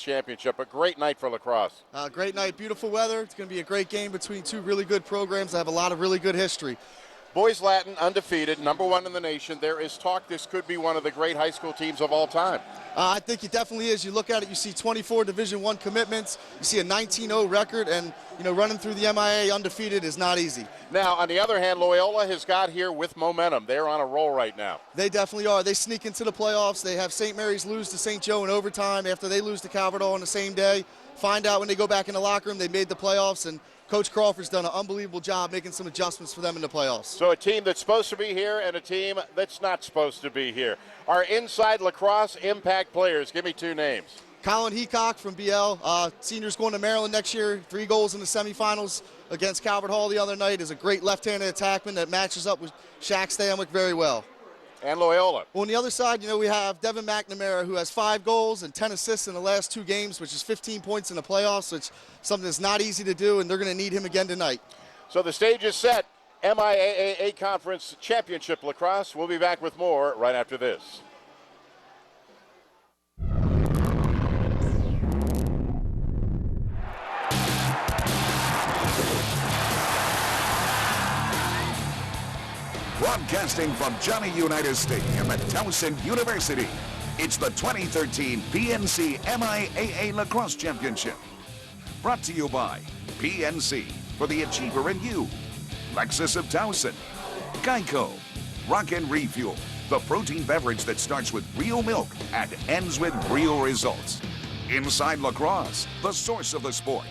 Championship. A great night for lacrosse. Great night, beautiful weather. It's going to be a great game between two really good programs that have a lot of really good history. Boys Latin, undefeated, #1 in the nation. There is talk this could be one of the great high school teams of all time. I think it definitely is. You look at it, you see 24 Division I commitments, you see a 19-0 record, and running through the MIAA undefeated is not easy. Now, on the other hand, Loyola has got here with momentum. They're on a roll right now. They definitely are. They sneak into the playoffs. They have St. Mary's lose to St. Joe in overtime after they lose to Calvert-Hall on the same day. Find out when they go back in the locker room they made the playoffs, and Coach Crawford's done an unbelievable job making some adjustments for them in the playoffs. So a team that's supposed to be here and a team that's not supposed to be here. Our inside lacrosse impact players, give me two names. Colin Heacock from BL, senior's going to Maryland next year, 3 goals in the semifinals against Calvert Hall the other night, is a great left-handed attackman that matches up with Shaq Stanwyck very well. And Loyola. On the other side, we have Devin McNamara, who has 5 goals and 10 assists in the last 2 games, which is 15 points in the playoffs, which is something that's not easy to do, and they're going to need him again tonight. So the stage is set. MIAA A Conference Championship lacrosse. We'll be back with more right after this. Broadcasting from Johnny Unitas Stadium at Towson University, it's the 2013 PNC MIAA Lacrosse Championship. Brought to you by PNC, for the achiever in you, Lexus of Towson, Geico, Rock and Refuel, the protein beverage that starts with real milk and ends with real results. Inside Lacrosse, the source of the sport.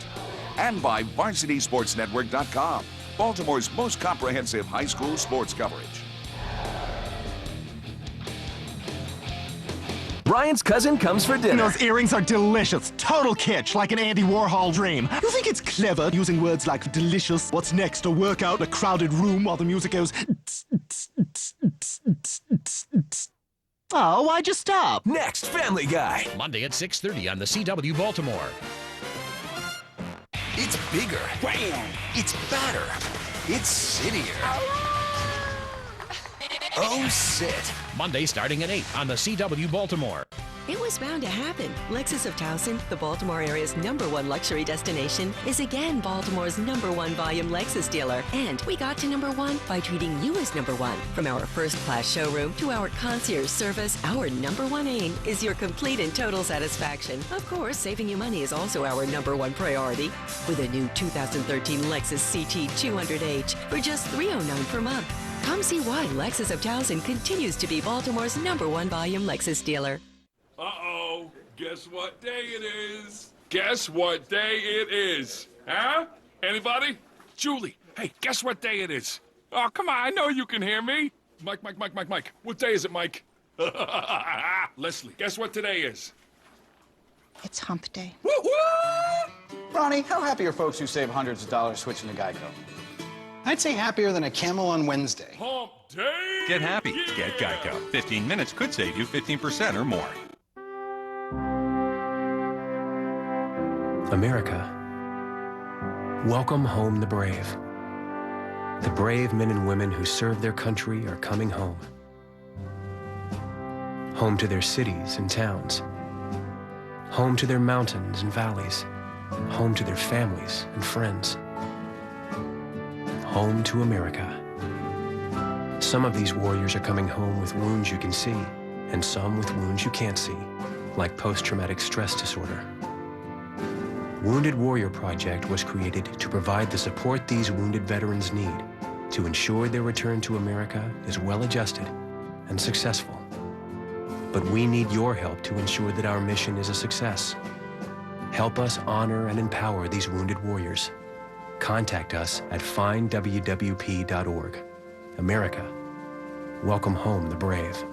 And by VarsitySportsNetwork.com, Baltimore's most comprehensive high school sports coverage. Brian's cousin comes for dinner. Those earrings are delicious. Total kitsch, like an Andy Warhol dream. You think it's clever using words like delicious? What's next? A workout in a crowded room while the music goes... Oh, why'd you stop? Next, Family Guy. Monday at 6:30 on the CW Baltimore. It's bigger. Wham! It's badder. It's cittier. Oh, sit. Monday starting at 8 on the CW Baltimore. It was bound to happen. Lexus of Towson, the Baltimore area's #1 luxury destination, is again Baltimore's #1 volume Lexus dealer. And we got to #1 by treating you as #1. From our first-class showroom to our concierge service, our #1 aim is your complete and total satisfaction. Of course, saving you money is also our #1 priority. With a new 2013 Lexus CT 200H for just $309 per month. Come see why Lexus of Towson continues to be Baltimore's #1 volume Lexus dealer. Uh-oh, guess what day it is? Guess what day it is? Huh? Anybody? Julie, hey, guess what day it is? Oh, come on, I know you can hear me. Mike. What day is it, Mike? Leslie, guess what today is? It's hump day. Woo-hoo! Ronnie, how happy are folks who save hundreds of dollars switching to Geico? I'd say happier than a camel on Wednesday. Hump day! Get happy. Yeah. Get Geico. 15 minutes could save you 15% or more. America, welcome home the brave. The brave men and women who serve their country are coming home. Home to their cities and towns. Home to their mountains and valleys. Home to their families and friends. Home to America. Some of these warriors are coming home with wounds you can see, and some with wounds you can't see, like post-traumatic stress disorder. Wounded Warrior Project was created to provide the support these wounded veterans need to ensure their return to America is well-adjusted and successful. But we need your help to ensure that our mission is a success. Help us honor and empower these wounded warriors. Contact us at findwwp.org. America, welcome home the brave.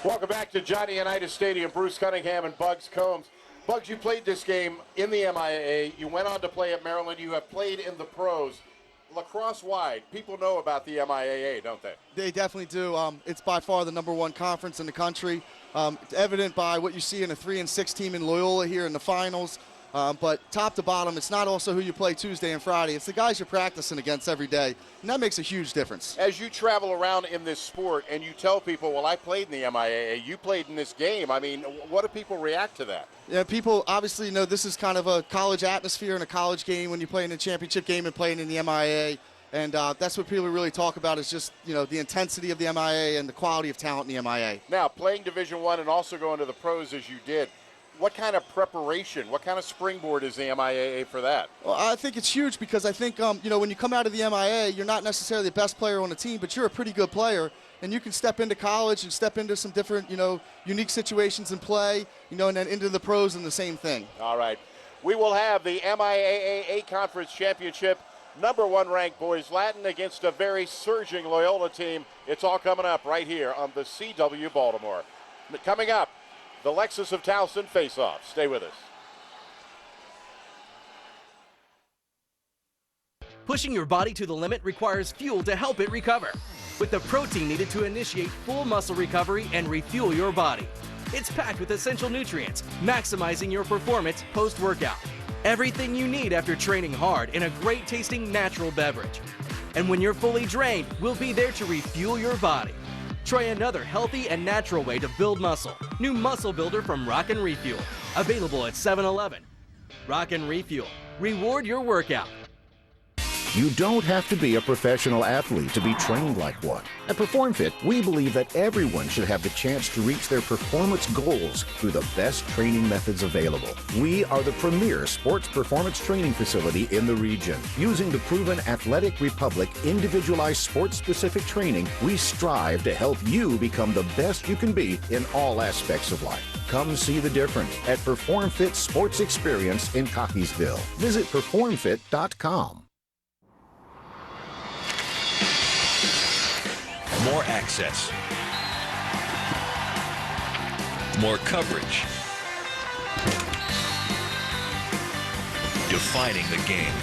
Welcome back to Johnny Unitas Stadium. Bruce Cunningham and Bugs Combs. Bugs, you played this game in the MIAA. You went on to play at Maryland. You have played in the pros. Lacrosse-wide, people know about the MIAA, don't they? They definitely do. It's by far the #1 conference in the country. It's evident by what you see in a 3-6 team in Loyola here in the finals. But top to bottom, it's not also who you play Tuesday and Friday. It's the guys you're practicing against every day, and that makes a huge difference. As you travel around in this sport and you tell people, well, I played in the MIAA, you played in this game, I mean, what do people react to that? Yeah, people obviously know this is kind of a college atmosphere in a college game when you're playing a championship game and playing in the MIAA. And that's what people really talk about is just, the intensity of the MIAA and the quality of talent in the MIAA. Now, playing Division I and also going to the pros as you did, what kind of preparation, what kind of springboard is the MIAA for that? Well, I think it's huge because I think, when you come out of the MIAA, you're not necessarily the best player on the team, but you're a pretty good player. And you can step into college and step into some different, unique situations and play, and then into the pros and the same thing. All right. We will have the MIAA A Conference Championship, #1 ranked boys Latin against a very surging Loyola team. It's all coming up right here on the CW Baltimore. Coming up, the Lexus of Towson face-off. Stay with us. Pushing your body to the limit requires fuel to help it recover, with the protein needed to initiate full muscle recovery and refuel your body. It's packed with essential nutrients, maximizing your performance post-workout. Everything you need after training hard in a great-tasting natural beverage. And when you're fully drained, we'll be there to refuel your body. Try another healthy and natural way to build muscle. New Muscle Builder from Rock and Refuel. Available at 7-Eleven. Rock and Refuel. Reward your workout. You don't have to be a professional athlete to be trained like one. At PerformFit, we believe that everyone should have the chance to reach their performance goals through the best training methods available. We are the premier sports performance training facility in the region. Using the proven Athletic Republic individualized sports-specific training, we strive to help you become the best you can be in all aspects of life. Come see the difference at PerformFit Sports Experience in Cockeysville. Visit performfit.com. More access. More coverage. Defining the game.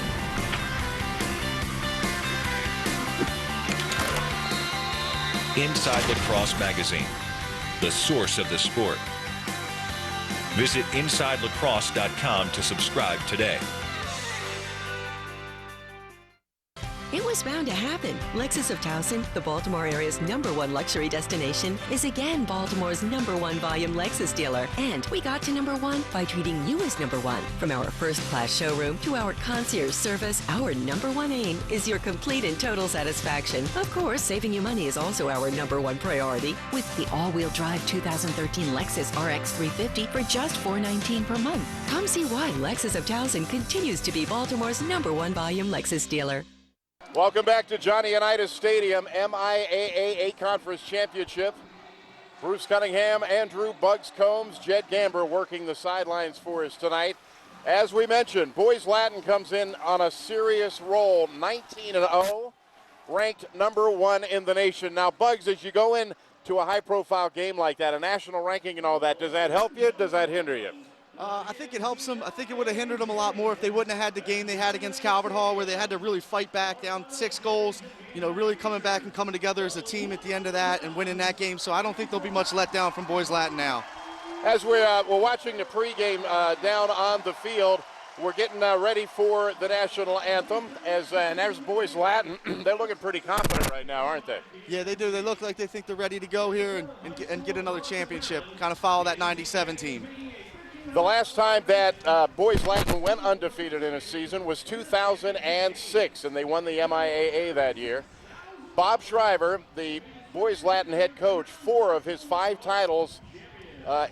Inside Lacrosse Magazine, the source of the sport. Visit InsideLacrosse.com to subscribe today. It was bound to happen. Lexus of Towson, the Baltimore area's #1 luxury destination, is again Baltimore's #1 volume Lexus dealer. And we got to #1 by treating you as #1. From our first-class showroom to our concierge service, our #1 aim is your complete and total satisfaction. Of course, saving you money is also our #1 priority. With the all-wheel drive 2013 Lexus RX 350 for just $419 per month. Come see why Lexus of Towson continues to be Baltimore's #1 volume Lexus dealer. Welcome back to Johnny Unitas Stadium, MIAA A Conference Championship. Bruce Cunningham, Andrew Bugs Combs, Jed Gamber working the sidelines for us tonight. As we mentioned, Boys Latin comes in on a serious roll, 19-0, ranked #1 in the nation. Now, Bugs, as you go into a high-profile game like that, a national ranking and all that, does that help you? Does that hinder you? I think it helps them. I think it would have hindered them a lot more if they wouldn't have had the game they had against Calvert Hall, where they had to really fight back, down 6 goals, really coming back and coming together as a team at the end of that and winning that game. So I don't think there'll be much let down from Boys Latin now. As we're watching the pregame down on the field, we're getting ready for the national anthem. And there's Boys Latin. They're looking pretty confident right now, aren't they? Yeah, they do. They look like they think they're ready to go here and get another championship, kind of follow that 97 team. The last time that Boys Latin went undefeated in a season was 2006, and they won the MIAA that year. Bob Shriver, the Boys Latin head coach, 4 of his 5 titles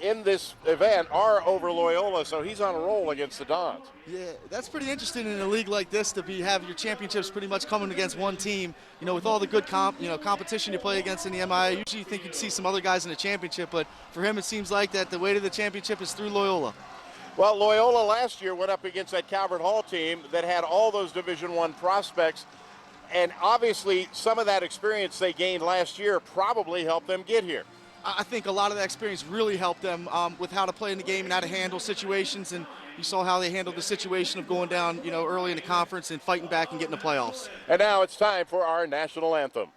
in this event are over Loyola, so he's on a roll against the Dons. Yeah, that's pretty interesting in a league like this to have your championships pretty much coming against one team. With all the good competition you play against in the MIA, usually you think you'd see some other guys in the championship, but for him it seems like that the way to the championship is through Loyola. Well, Loyola last year went up against that Calvert Hall team that had all those Division I prospects, and obviously some of that experience they gained last year probably helped them get here. I think a lot of that experience really helped them with how to play in the game and how to handle situations, and you saw how they handled the situation of going down, early in the conference and fighting back and getting the playoffs. And now it's time for our national anthem.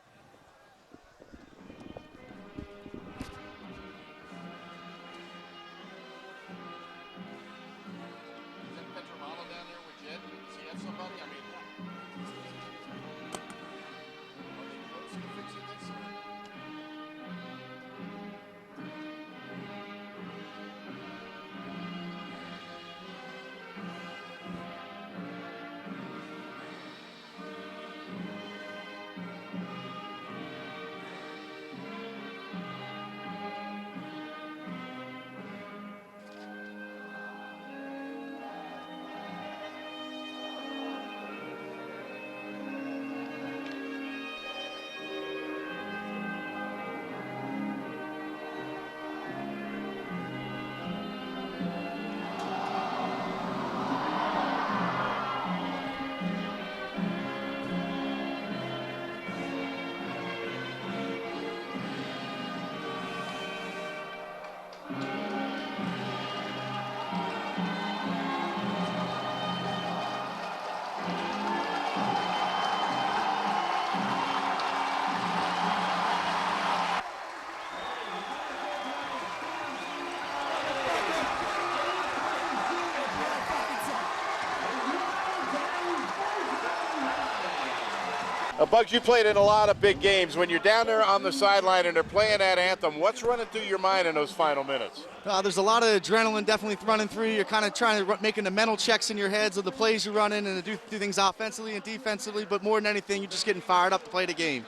Bugs, you played in a lot of big games. When you're down there on the sideline and they're playing that anthem, what's running through your mind in those final minutes? There's a lot of adrenaline definitely running through. You're kind of trying to making the mental checks in your heads of the plays you're running and to do things offensively and defensively, but more than anything, you're just getting fired up to play the game.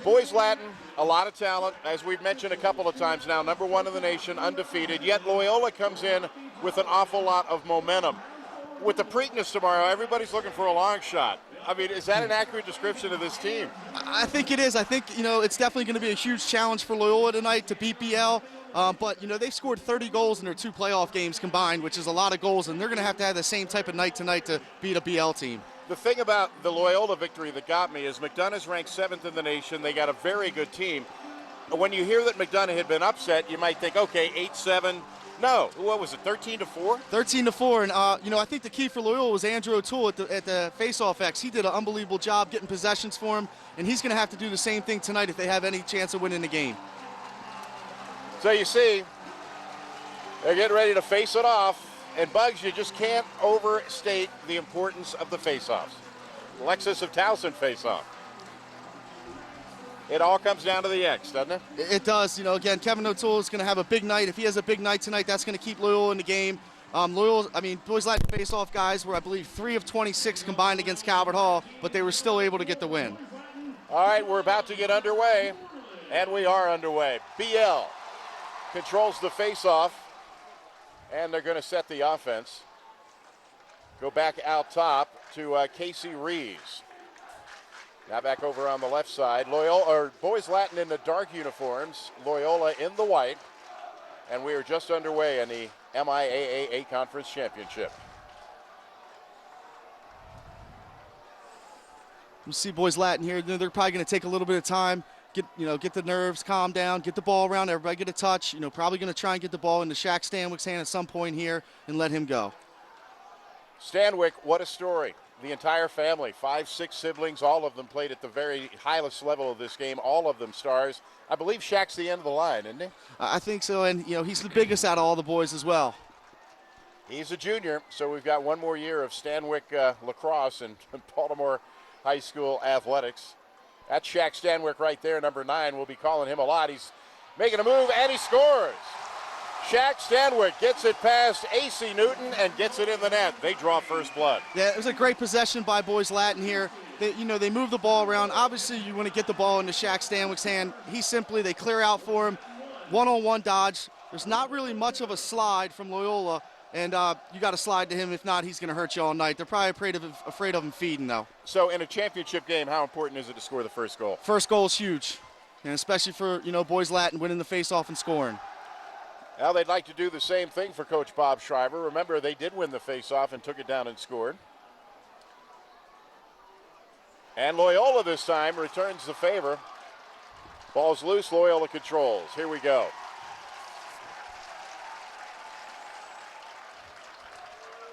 Boys Latin, a lot of talent, as we've mentioned a couple of times now, #1 in the nation, undefeated, yet Loyola comes in with an awful lot of momentum. With the Preakness tomorrow, everybody's looking for a long shot. I mean, is that an accurate description of this team? I think it is. I think, it's definitely going to be a huge challenge for Loyola tonight to beat BL. But, they've scored 30 goals in their 2 playoff games combined, which is a lot of goals, and they're going to have the same type of night tonight to beat a BL team. The thing about the Loyola victory that got me is McDonough's ranked 7th in the nation. They got a very good team. When you hear that McDonough had been upset, you might think, okay, 8-7. No, what was it, 13-4? 13-4, and I think the key for Loyola was Andrew O'Toole at the face-off X. He did an unbelievable job getting possessions for him, and he's going to have to do the same thing tonight if they have any chance of winning the game. So you see, they're getting ready to face it off, and Bugs, you just can't overstate the importance of the face-offs. Lexus of Towson face-off. It all comes down to the X, doesn't it? It does. Again, Kevin O'Toole is going to have a big night. If he has a big night tonight, that's going to keep Loyola in the game. Boys Latin face-off guys were, I believe, 3 of 26 combined against Calvert Hall, but they were still able to get the win. All right, we're about to get underway, and we are underway. BL controls the face-off, and they're going to set the offense. Go back out top to Casey Reeves. Now back over on the left side. Boys Latin in the dark uniforms, Loyola in the white. And we are just underway in the MIAA A Conference Championship. You see Boys Latin here. They're probably going to take a little bit of time, get the nerves, calm down, get the ball around, everybody get a touch. Probably going to try and get the ball into Shaq Stanwyck's hand at some point here and let him go. Stanwyck, what a story. The entire family, 5, 6 siblings, all of them played at the very highest level of this game, all of them stars. I believe Shaq's the end of the line, isn't he? I think so, and he's the biggest out of all the boys as well. He's a junior, so we've got one more year of Stanwyck lacrosse and Baltimore High School athletics. That's Shaq Stanwyck right there, #9. We'll be calling him a lot. He's making a move, and he scores. Shaq Stanwyck gets it past A.C. Newton and gets it in the net. They draw first blood. Yeah, it was a great possession by Boys Latin here. They move the ball around. Obviously, you want to get the ball into Shaq Stanwyck's hand. They clear out for him. One-on-one dodge. There's not really much of a slide from Loyola, and you got to slide to him. If not, he's going to hurt you all night. They're probably afraid of him feeding, though. So in a championship game, how important is it to score the first goal? First goal is huge, and especially for, Boys Latin winning the face-off and scoring. Now they'd like to do the same thing for Coach Bob Schreiber. Remember, they did win the face-off and took it down and scored. And Loyola this time returns the favor. Ball's loose, Loyola controls. Here we go.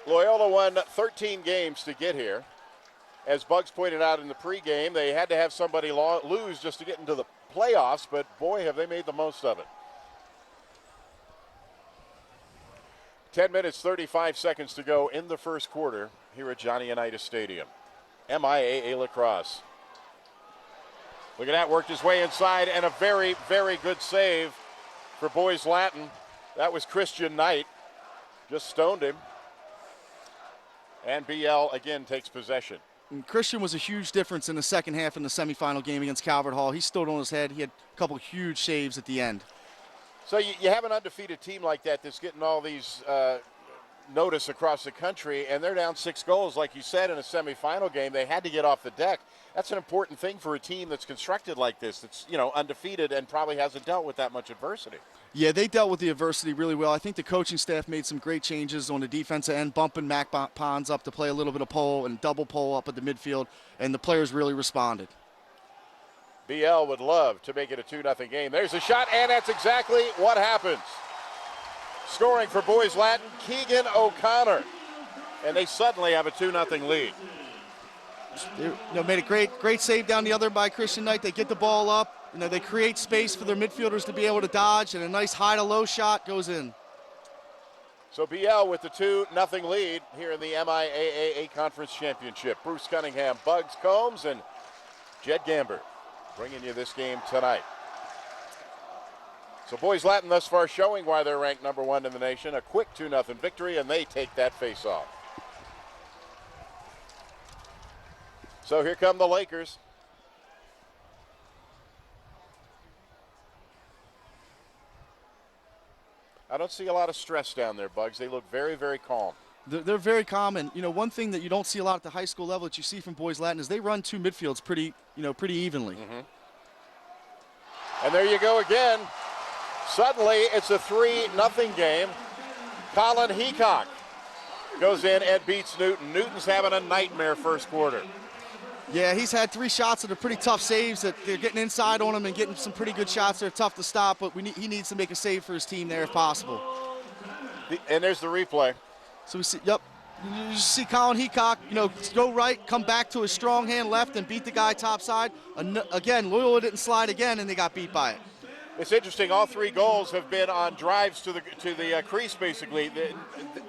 Loyola won 13 games to get here. As Bugs pointed out in the pregame, they had to have somebody lose just to get into the playoffs, but boy, have they made the most of it. 10 minutes, 35 seconds to go in the first quarter here at Johnny Unitas Stadium. MIAA Lacrosse. Look at that, worked his way inside, and a very, very good save for Boys Latin. That was Christian Knight. Just stoned him. And BL again takes possession. And Christian was a huge difference in the second half in the semifinal game against Calvert Hall. He stood on his head. He had a couple huge saves at the end. So you have an undefeated team like that that's getting all these notice across the country, and they're down 6 goals, like you said, in a semifinal game. They had to get off the deck. That's an important thing for a team that's constructed like this, that's undefeated and probably hasn't dealt with that much adversity. Yeah, they dealt with the adversity really well. I think the coaching staff made some great changes on the defensive end, bumping Mac Pons up to play a little bit of pole and double pole up at the midfield, and the players really responded. BL would love to make it a 2-0 game. There's a shot, and that's exactly what happens. Scoring for Boys Latin, Keegan O'Connor. And they suddenly have a 2-0 lead. Made a great save down the other by Christian Knight. They get the ball up. They create space for their midfielders to be able to dodge, and a nice high to low shot goes in. So BL with the 2-0 lead here in the MIAA A Conference Championship. Bruce Cunningham, Bugs Combs, and Jed Gamber bringing you this game tonight. So Boys Latin thus far showing why they're ranked number 1 in the nation. A quick 2-0 victory, and they take that face-off. So here come the Lakers. I don't see a lot of stress down there, Bugs. They look very, very calm. They're very calm, and one thing that you don't see a lot at the high school level that you see from Boys Latin is they run 2 midfields pretty evenly. Mm-hmm. And there you go again. Suddenly, it's a 3-0 game. Colin Heacock goes in and beats Newton. Newton's having a nightmare first quarter. Yeah, he's had 3 shots that are pretty tough saves that they're getting inside on him and getting some pretty good shots. They're tough to stop, but he needs to make a save for his team there if possible. And there's the replay. So we see, you see Colin Heacock, go right, come back to his strong hand left and beat the guy top side. Again, Loyola didn't slide again, and they got beat by it. It's interesting. All 3 goals have been on drives to the crease, basically.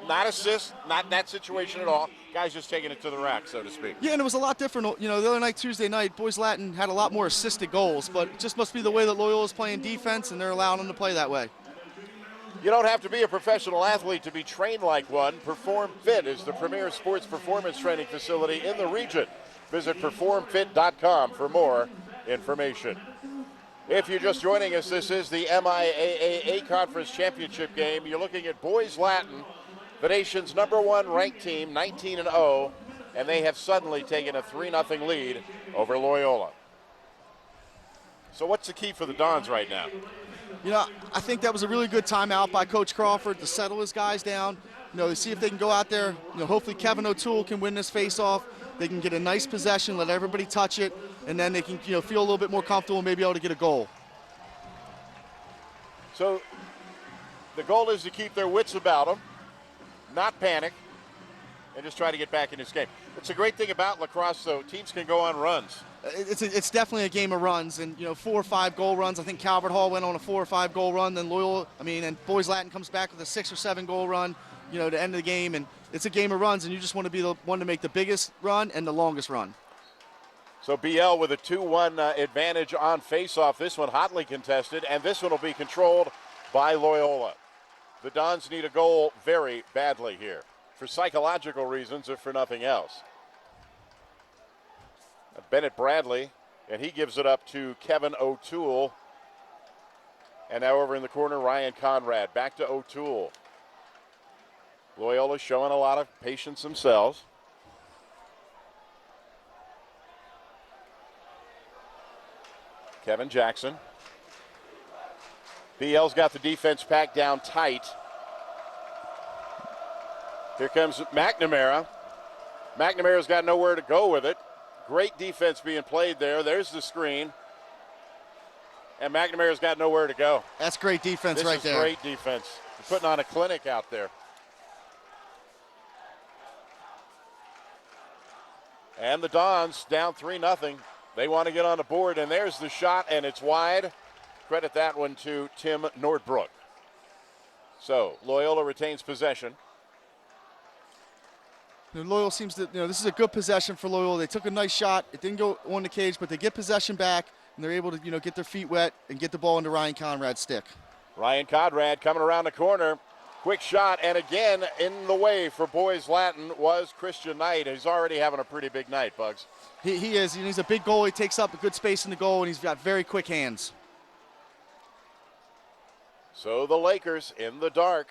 Not assists, not that situation at all. Guys just taking it to the rack, so to speak. Yeah, and it was a lot different. The other night, Tuesday night, Boys Latin had a lot more assisted goals, but it just must be the way that Loyola's playing defense, and they're allowing them to play that way. You don't have to be a professional athlete to be trained like one. Perform Fit is the premier sports performance training facility in the region. Visit performfit.com for more information. If you're just joining us, this is the MIAA A Conference Championship game. You're looking at Boys Latin, the nation's number 1 ranked team, 19-0, and they have suddenly taken a 3-0 lead over Loyola. So what's the key for the Dons right now? I think that was a really good timeout by Coach Crawford to settle his guys down. To see if they can go out there. Hopefully Kevin O'Toole can win this face-off. They can get a nice possession, let everybody touch it, and then they can feel a little bit more comfortable and maybe able to get a goal. So the goal is to keep their wits about them, not panic, and just try to get back in this game. It's a great thing about lacrosse, though. Teams can go on runs. It's definitely a game of runs, and 4 or 5 goal runs. I think Calvert Hall went on a 4 or 5 goal run. Then and Boys Latin comes back with a 6 or 7 goal run. To end the game, and it's a game of runs, and you just want to be the one to make the biggest run and the longest run. So BL with a 2-1 advantage on face-off. This one hotly contested, and this one will be controlled by Loyola. The Dons need a goal very badly here, for psychological reasons, if for nothing else. Bennett Bradley, and he gives it up to Kevin O'Toole. And now over in the corner, Ryan Conrad. Back to O'Toole. Loyola showing a lot of patience themselves. Kevin Jackson. BL's got the defense packed down tight. Here comes McNamara. McNamara's got nowhere to go with it. Great defense being played there. There's the screen. And McNamara's got nowhere to go. That's great defense right there. This is great defense. They're putting on a clinic out there. And the Dons down 3-0. They want to get on the board, and there's the shot, and it's wide. Credit that one to Tim Nordbrook. So Loyola retains possession. Loyola seems to, this is a good possession for Loyola. They took a nice shot. It didn't go on the cage, but they get possession back, and they're able to, get their feet wet and get the ball into Ryan Conrad's stick. Ryan Conrad coming around the corner. Quick shot, and again in the way for Boys Latin was Christian Knight. He's already having a pretty big night, Bugs. He is. He's a big goal. He takes up a good space in the goal, and he's got very quick hands. So the Lakers in the dark.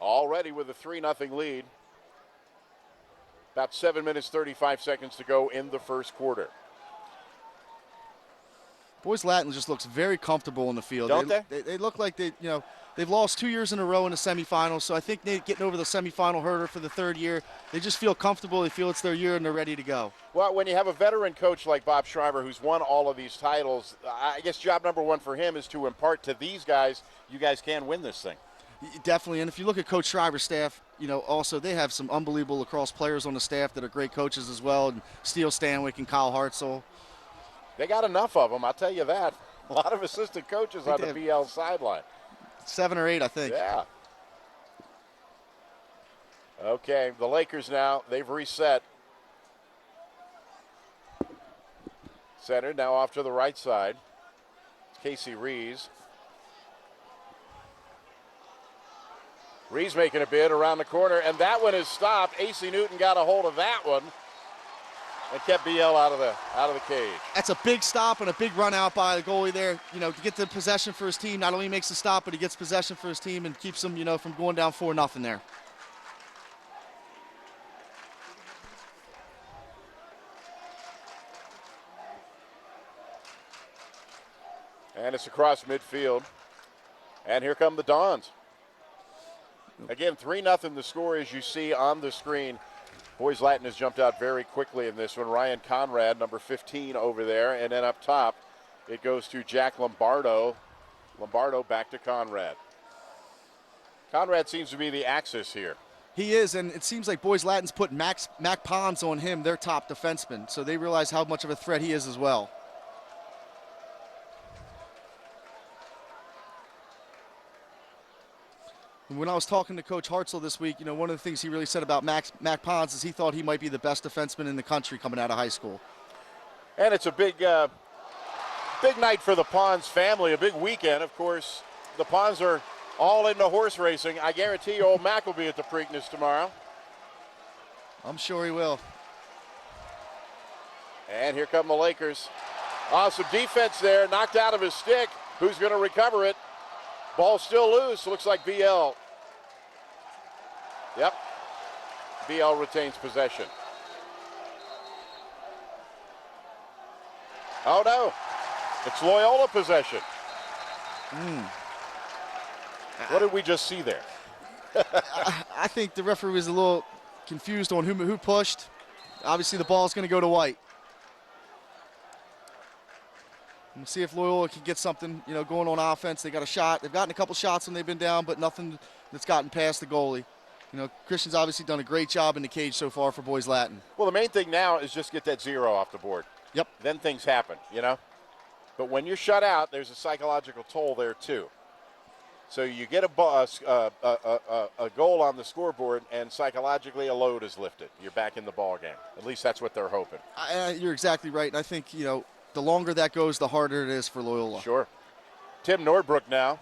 Already with a 3-0 lead. About 7 minutes, 35 seconds to go in the first quarter. Boys Latin just looks very comfortable in the field. Don't they look like they've lost 2 years in a row in the semifinals, so I think they're getting over the semifinal hurdle for the 3rd year. They just feel comfortable. They feel it's their year, and they're ready to go. Well, when you have a veteran coach like Bob Schreiber who's won all of these titles, I guess job number 1 for him is to impart to these guys, you guys can win this thing. Definitely, and if you look at Coach Schreiber's staff, also they have some unbelievable lacrosse players on the staff that are great coaches as well, and Steele Stanwyck and Kyle Hartzell. They got enough of them, I'll tell you that. A lot of assistant coaches on the BL sideline. 7 or 8, I think. Yeah. Okay, the Lakers now, they've reset. Center now off to the right side. Casey Rees. Rees making a bid around the corner, and that one is stopped. AC Newton got a hold of that one and kept BL out of the cage. That's a big stop and a big run out by the goalie there. To get the possession for his team. Not only makes the stop, but he gets possession for his team and keeps them, from going down 4-0 there. And it's across midfield. And here come the Dons. Again, 3-0 the score as you see on the screen. Boys Latin has jumped out very quickly in this one. Ryan Conrad, number 15 over there. And then up top, it goes to Jack Lombardo. Lombardo back to Conrad. Conrad seems to be the axis here. He is, and it seems like Boys Latin's put Mac Pons on him, their top defenseman. So they realize how much of a threat he is as well. When I was talking to Coach Hartzell this week, one of the things he really said about Mac Pons is he thought he might be the best defenseman in the country coming out of high school. And it's a big night for the Pons family, a big weekend. Of course, the Pons are all into horse racing. I guarantee you old Mac will be at the Preakness tomorrow. I'm sure he will. And here come the Lakers. Awesome defense there, knocked out of his stick. Who's going to recover it? Ball still loose, looks like BL. Yep, BL retains possession. Oh no, it's Loyola possession. What did we just see there? I think the referee was a little confused on who pushed. Obviously the ball's going to go to White. We'll see if Loyola can get something, going on offense. They got a shot. They've gotten a couple shots when they've been down, but nothing that's gotten past the goalie. Christian's obviously done a great job in the cage so far for Boys Latin. Well, the main thing now is just get that 0 off the board. Yep. Then things happen, But when you're shut out, there's a psychological toll there too. So you get a goal on the scoreboard, and psychologically a load is lifted. You're back in the ball game. At least that's what they're hoping. You're exactly right, and I think the longer that goes, the harder it is for Loyola. Sure. Tim Nordbrook now.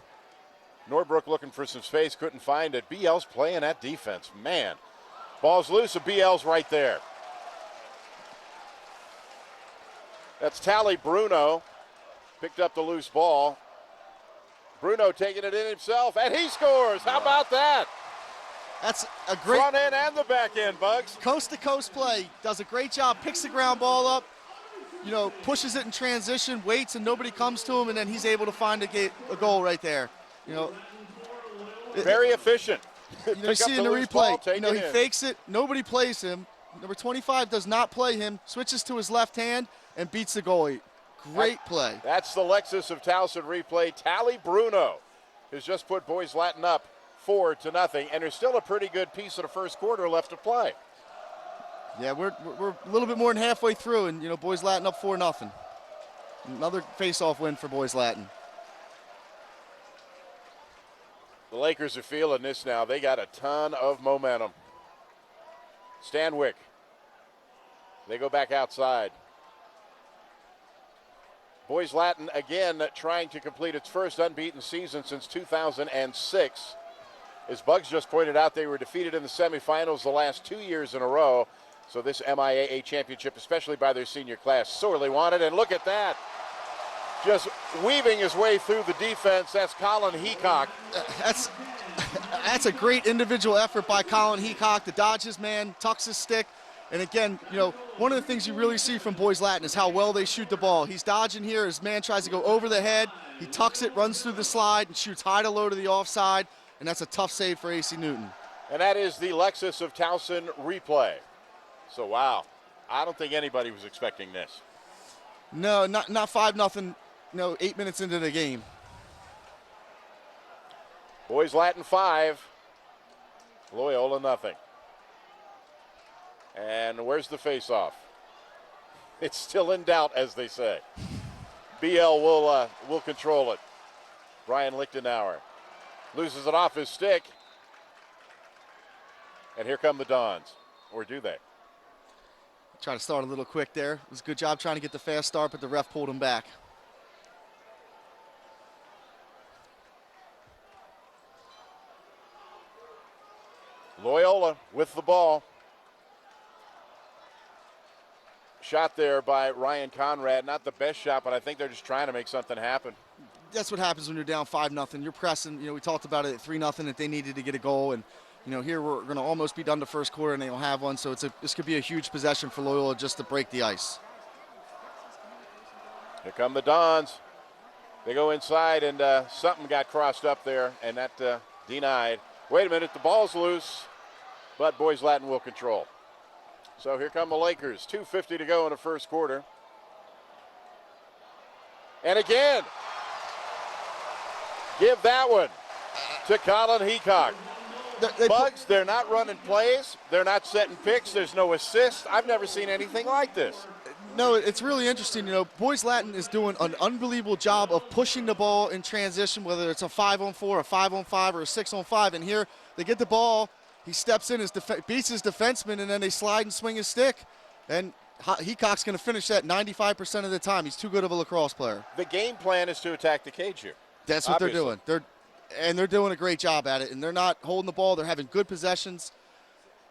Nordbrook looking for some space, couldn't find it. BL's playing that defense. Man, ball's loose, and BL's right there. That's Tally Bruno. Picked up the loose ball. Bruno taking it in himself, and he scores. How about that? That's a great front end and the back end, Bugs. Coast to coast play. Does a great job. Picks the ground ball up. Pushes it in transition, waits, and nobody comes to him, and then he's able to find a goal right there. Very efficient. You see in the replay, he fakes it. Nobody plays him. Number 25 does not play him. Switches to his left hand and beats the goalie. Great play. That's the Lexus of Towson replay. Tally Bruno has just put Boys Latin up 4-0, and there's still a pretty good piece of the first quarter left to play. Yeah, we're a little bit more than halfway through, and Boys Latin up 4-0. Another face-off win for Boys Latin. The Lakers are feeling this now. They got a ton of momentum. Stanwyck. They go back outside. Boys Latin again trying to complete its first unbeaten season since 2006. As Bugs just pointed out, they were defeated in the semifinals the last 2 years in a row. So this MIAA championship, especially by their senior class, sorely wanted. And look at that. Just weaving his way through the defense. That's Colin Heacock. That's a great individual effort by Colin Heacock to dodge his man, tucks his stick. And again, one of the things you really see from Boys Latin is how well they shoot the ball. He's dodging here. His man tries to go over the head. He tucks it, runs through the slide, and shoots high to low to the offside. And that's a tough save for AC Newton. And that is the Lexus of Towson replay. So, wow. I don't think anybody was expecting this. No, not 5-0, 8 minutes into the game. Boys Latin 5, Loyola nothing. And where's the face-off? It's still in doubt, as they say. BL will control it. Brian Lichtenauer. Loses it off his stick. And here come the Dons. Or do they? Try to start a little quick there. It was a good job trying to get the fast start, but the ref pulled him back. Loyola with the ball. Shot there by Ryan Conrad. Not the best shot, but I think they're just trying to make something happen. That's what happens when you're down 5-0. You're pressing. We talked about it at 3-0 that they needed to get a goal, and here we're going to almost be done the first quarter, and they don't have one. So this could be a huge possession for Loyola just to break the ice. Here come the Dons. They go inside, and something got crossed up there, and that denied. Wait a minute, the ball's loose, but Boys Latin will control. So here come the Lakers. 2:50 to go in the first quarter. And again, give that one to Colin Heacock. Bugs, they're not running plays. They're not setting picks. There's no assist. I've never seen anything like this. No, it's really interesting. Boys Latin is doing an unbelievable job of pushing the ball in transition, whether it's a 5-on-4, a 5-on-5, or a 6-on-5. And here they get the ball. He steps in, beats his defenseman, and then they slide and swing his stick. And Heacock's going to finish that 95% of the time. He's too good of a lacrosse player. The game plan is to attack the cage here. That's what they're doing. They're doing a great job at it, and they're not holding the ball. They're having good possessions.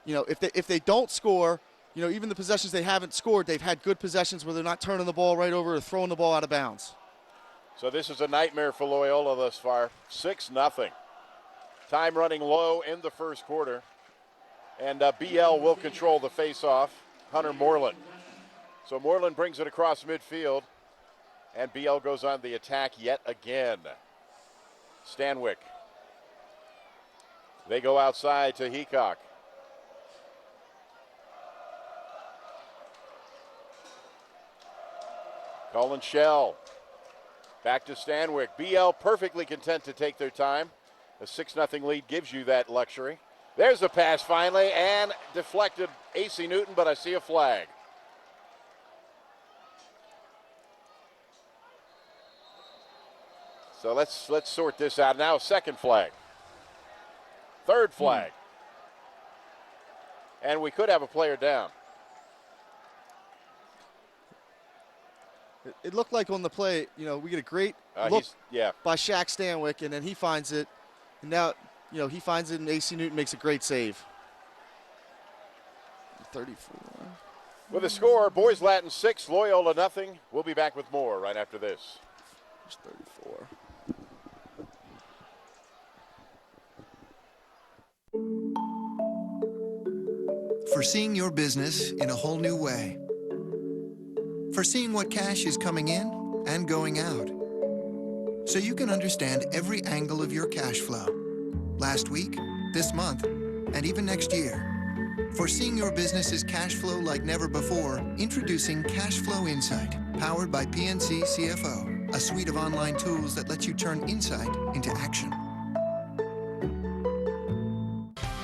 If they don't score, even the possessions they haven't scored, they've had good possessions where they're not turning the ball right over or throwing the ball out of bounds. So this is a nightmare for Loyola thus far. 6-0. Time running low in the first quarter. And BL will control the face-off. Hunter Moreland. So Moreland brings it across midfield. And BL goes on the attack yet again. Stanwyck. They go outside to Heacock. Colin Shell. Back to Stanwyck. BL perfectly content to take their time. A 6-0 lead gives you that luxury. There's the pass finally, and deflected AC Newton, but I see a flag. So let's sort this out. Now second flag. Third flag. And we could have a player down. It looked like on the play, we get a great look by Shaq Stanwyck, and then he finds it. And now, he finds it, and AC Newton makes a great save. 34. With a score, Boys Latin 6, Loyola nothing. We'll be back with more right after this. 34. Foreseeing your business in a whole new way. Foreseeing what cash is coming in and going out. So you can understand every angle of your cash flow. Last week, this month, and even next year. Foreseeing your business's cash flow like never before, introducing Cash Flow Insight, powered by PNC CFO, a suite of online tools that lets you turn insight into action.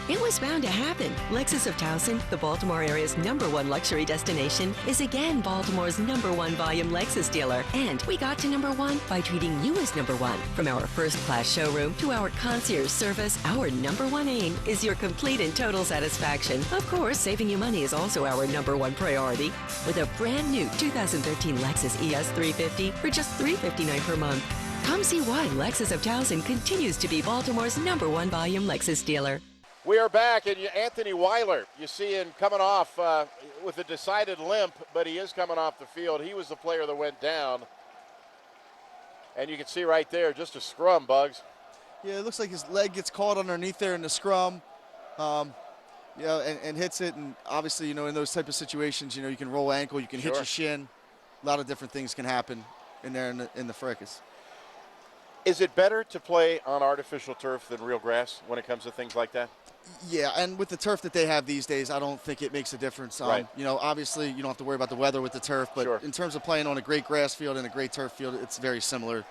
It was bound to happen. Lexus of Towson, the Baltimore area's #1 luxury destination, is again Baltimore's #1 volume Lexus dealer. And we got to #1 by treating you as #1. From our first-class showroom to our concierge service, our #1 aim is your complete and total satisfaction. Of course, saving you money is also our #1 priority. With a brand new 2013 Lexus ES 350 for just $359 per month. Come see why Lexus of Towson continues to be Baltimore's #1 volume Lexus dealer. We are back, and Anthony Weiler, you see him coming off with a decided limp, but he is coming off the field. He was the player that went down. And you can see right there, just a scrum, Bugs. Yeah, it looks like his leg gets caught underneath there in the scrum, and hits it. And obviously, in those type of situations, you can roll ankle, you can hit your shin. A lot of different things can happen in there in the fracas. Is it better to play on artificial turf than real grass when it comes to things like that? Yeah, and with the turf that they have these days, I don't think it makes a difference. Right. Obviously, you don't have to worry about the weather with the turf, but Sure. in terms of playing on a great grass field and a great turf field, it's very similar.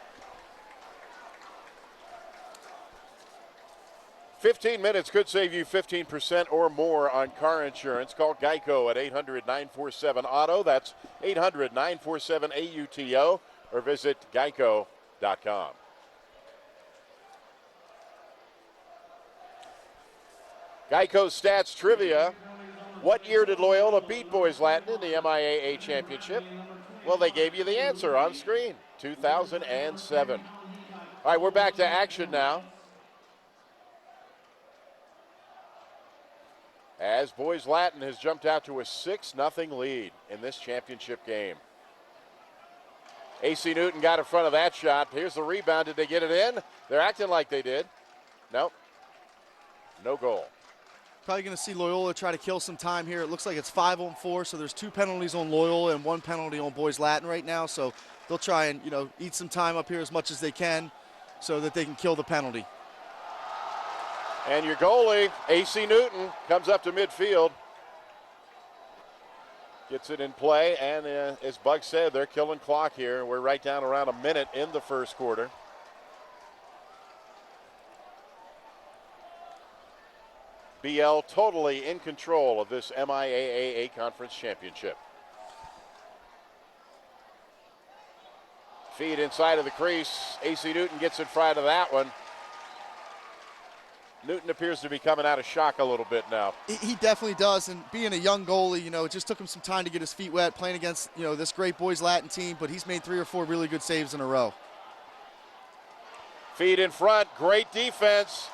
15 minutes could save you 15% or more on car insurance. Call Geico at 800-947-AUTO. That's 800-947-AUTO, or visit geico.com. Geico Stats Trivia. What year did Loyola beat Boys Latin in the MIAA Championship? Well, they gave you the answer on screen, 2007. All right, we're back to action now. As Boys Latin has jumped out to a 6-0 lead in this championship game. AC Newton got in front of that shot. Here's the rebound. Did they get it in? They're acting like they did. Nope. No goal. Probably going to see Loyola try to kill some time here. It looks like it's 5-on-4, so there's 2 penalties on Loyola and 1 penalty on Boys Latin right now. So they'll try and, eat some time up here as much as they can so that they can kill the penalty. And your goalie, AC Newton, comes up to midfield. Gets it in play, and as Bug said, they're killing clock here. We're right down around a minute in the first quarter. BL totally in control of this MIAA A Conference Championship. Feed inside of the crease. AC Newton gets in front of that one. Newton appears to be coming out of shock a little bit now. He definitely does, and being a young goalie, it just took him some time to get his feet wet playing against, this great Boys Latin team, but he's made 3 or 4 really good saves in a row. Feed in front, great defense.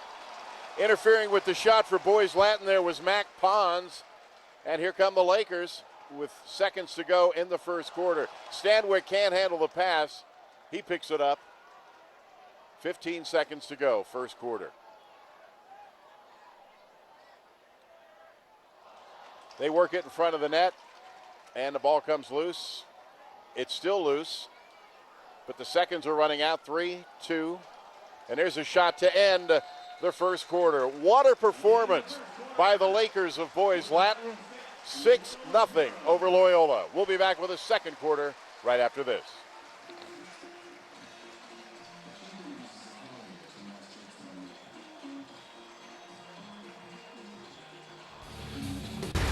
Interfering with the shot for Boys Latin there was Mac Pons, and here come the Lakers with seconds to go in the first quarter. Stanwyck can't handle the pass. He picks it up. 15 seconds to go, first quarter. They work it in front of the net, and the ball comes loose. It's still loose, but the seconds are running out. 3, 2, and there's a shot to end the first quarter. What a performance by the Lakers of Boys Latin. 6-0 over Loyola. We'll be back with a second quarter right after this.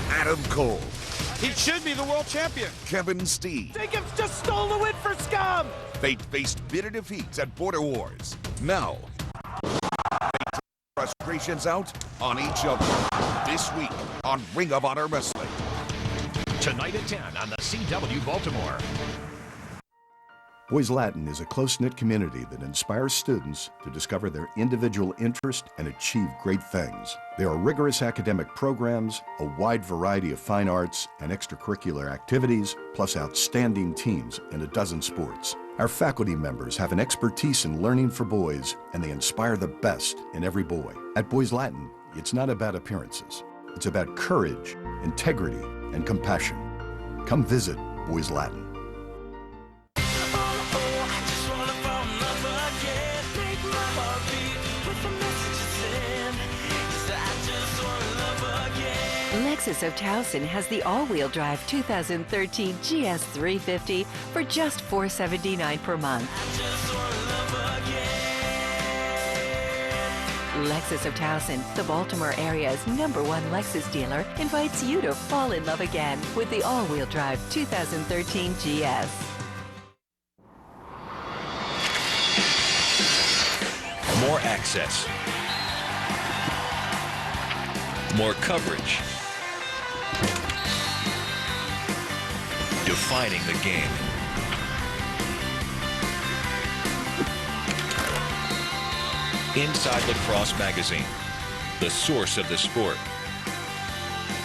Adam Cole. He should be the world champion. Kevin Steve. Jacobs just stole the win for Scum. Fate faced bitter defeats at Border Wars. Now, they take frustrations out on each other. This week on Ring of Honor Wrestling. Tonight at 10 on the CW Baltimore. Boys Latin is a close-knit community that inspires students to discover their individual interest and achieve great things. There are rigorous academic programs, a wide variety of fine arts and extracurricular activities, plus outstanding teams in a dozen sports. Our faculty members have an expertise in learning for boys, and they inspire the best in every boy. At Boys Latin, it's not about appearances. It's about courage, integrity, and compassion. Come visit Boys Latin. Lexus of Towson has the all-wheel drive 2013 GS 350 for just $479 per month. Lexus of Towson, the Baltimore area's #1 Lexus dealer, invites you to fall in love again with the all-wheel drive 2013 GS. More access. More coverage. Defining the game. Inside Lacrosse Magazine, the source of the sport.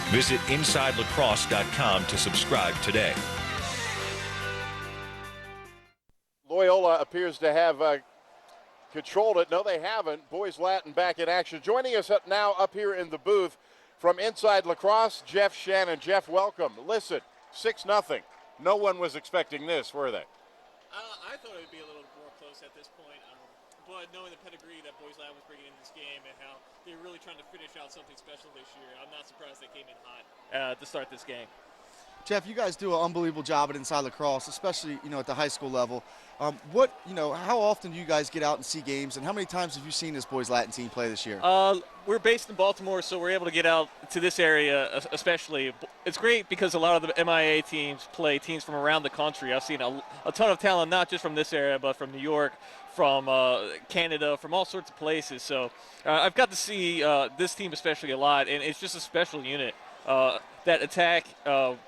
Visit InsideLacrosse.com to subscribe today. Loyola appears to have controlled it. No, they haven't. Boys Latin back in action. Joining us now up here in the booth from Inside Lacrosse, Jeff Shannon. Jeff, welcome. Listen, 6-0. No one was expecting this, were they? I thought it would be a little more close at this point, but knowing the pedigree that Boys Latin was bringing in this game and how they're really trying to finish out something special this year, I'm not surprised they came in hot to start this game. Jeff, you guys do an unbelievable job at Inside Lacrosse, especially, at the high school level. How often do you guys get out and see games, and how many times have you seen this boys Latin team play this year? We're based in Baltimore, so we're able to get out to this area especially. It's great because a lot of the MIAA teams play teams from around the country. I've seen a ton of talent, not just from this area, but from New York, from Canada, from all sorts of places. So I've got to see this team especially a lot, and it's just a special unit. That attack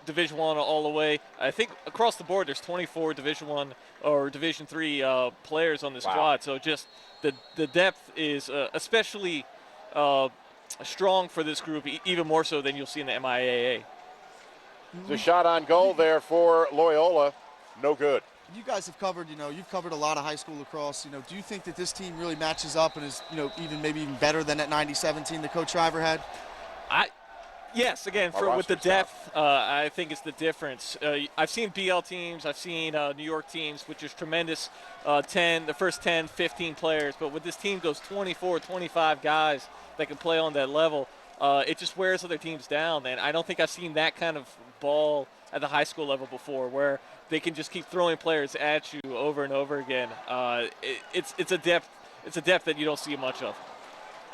Division I all the way. I think across the board there's 24 Division I or Division III players on this squad. So just the depth is especially strong for this group, even more so than you'll see in the MIAA. The shot on goal there for Loyola, no good. You guys have covered, you've covered a lot of high school lacrosse. Do you think that this team really matches up and is, maybe even better than that 97 team that Coach Shriver had? Yes, again, with the depth, I think it's the difference. I've seen BL teams, I've seen New York teams, which is tremendous, the first 10, 15 players. But with this team goes 24, 25 guys that can play on that level, it just wears other teams down. And I don't think I've seen that kind of ball at the high school level before, where they can just keep throwing players at you over and over again. It's a depth that you don't see much of.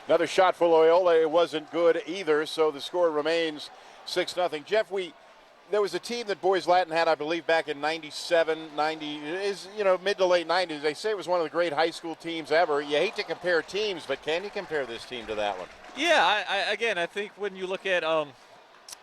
Another shot for Loyola. It wasn't good either, so the score remains 6-0. Jeff, there was a team that Boys Latin had, I believe, back in 97, 90, mid to late 90s. They say it was one of the great high school teams ever. You hate to compare teams, but can you compare this team to that one? Yeah, I think when you look at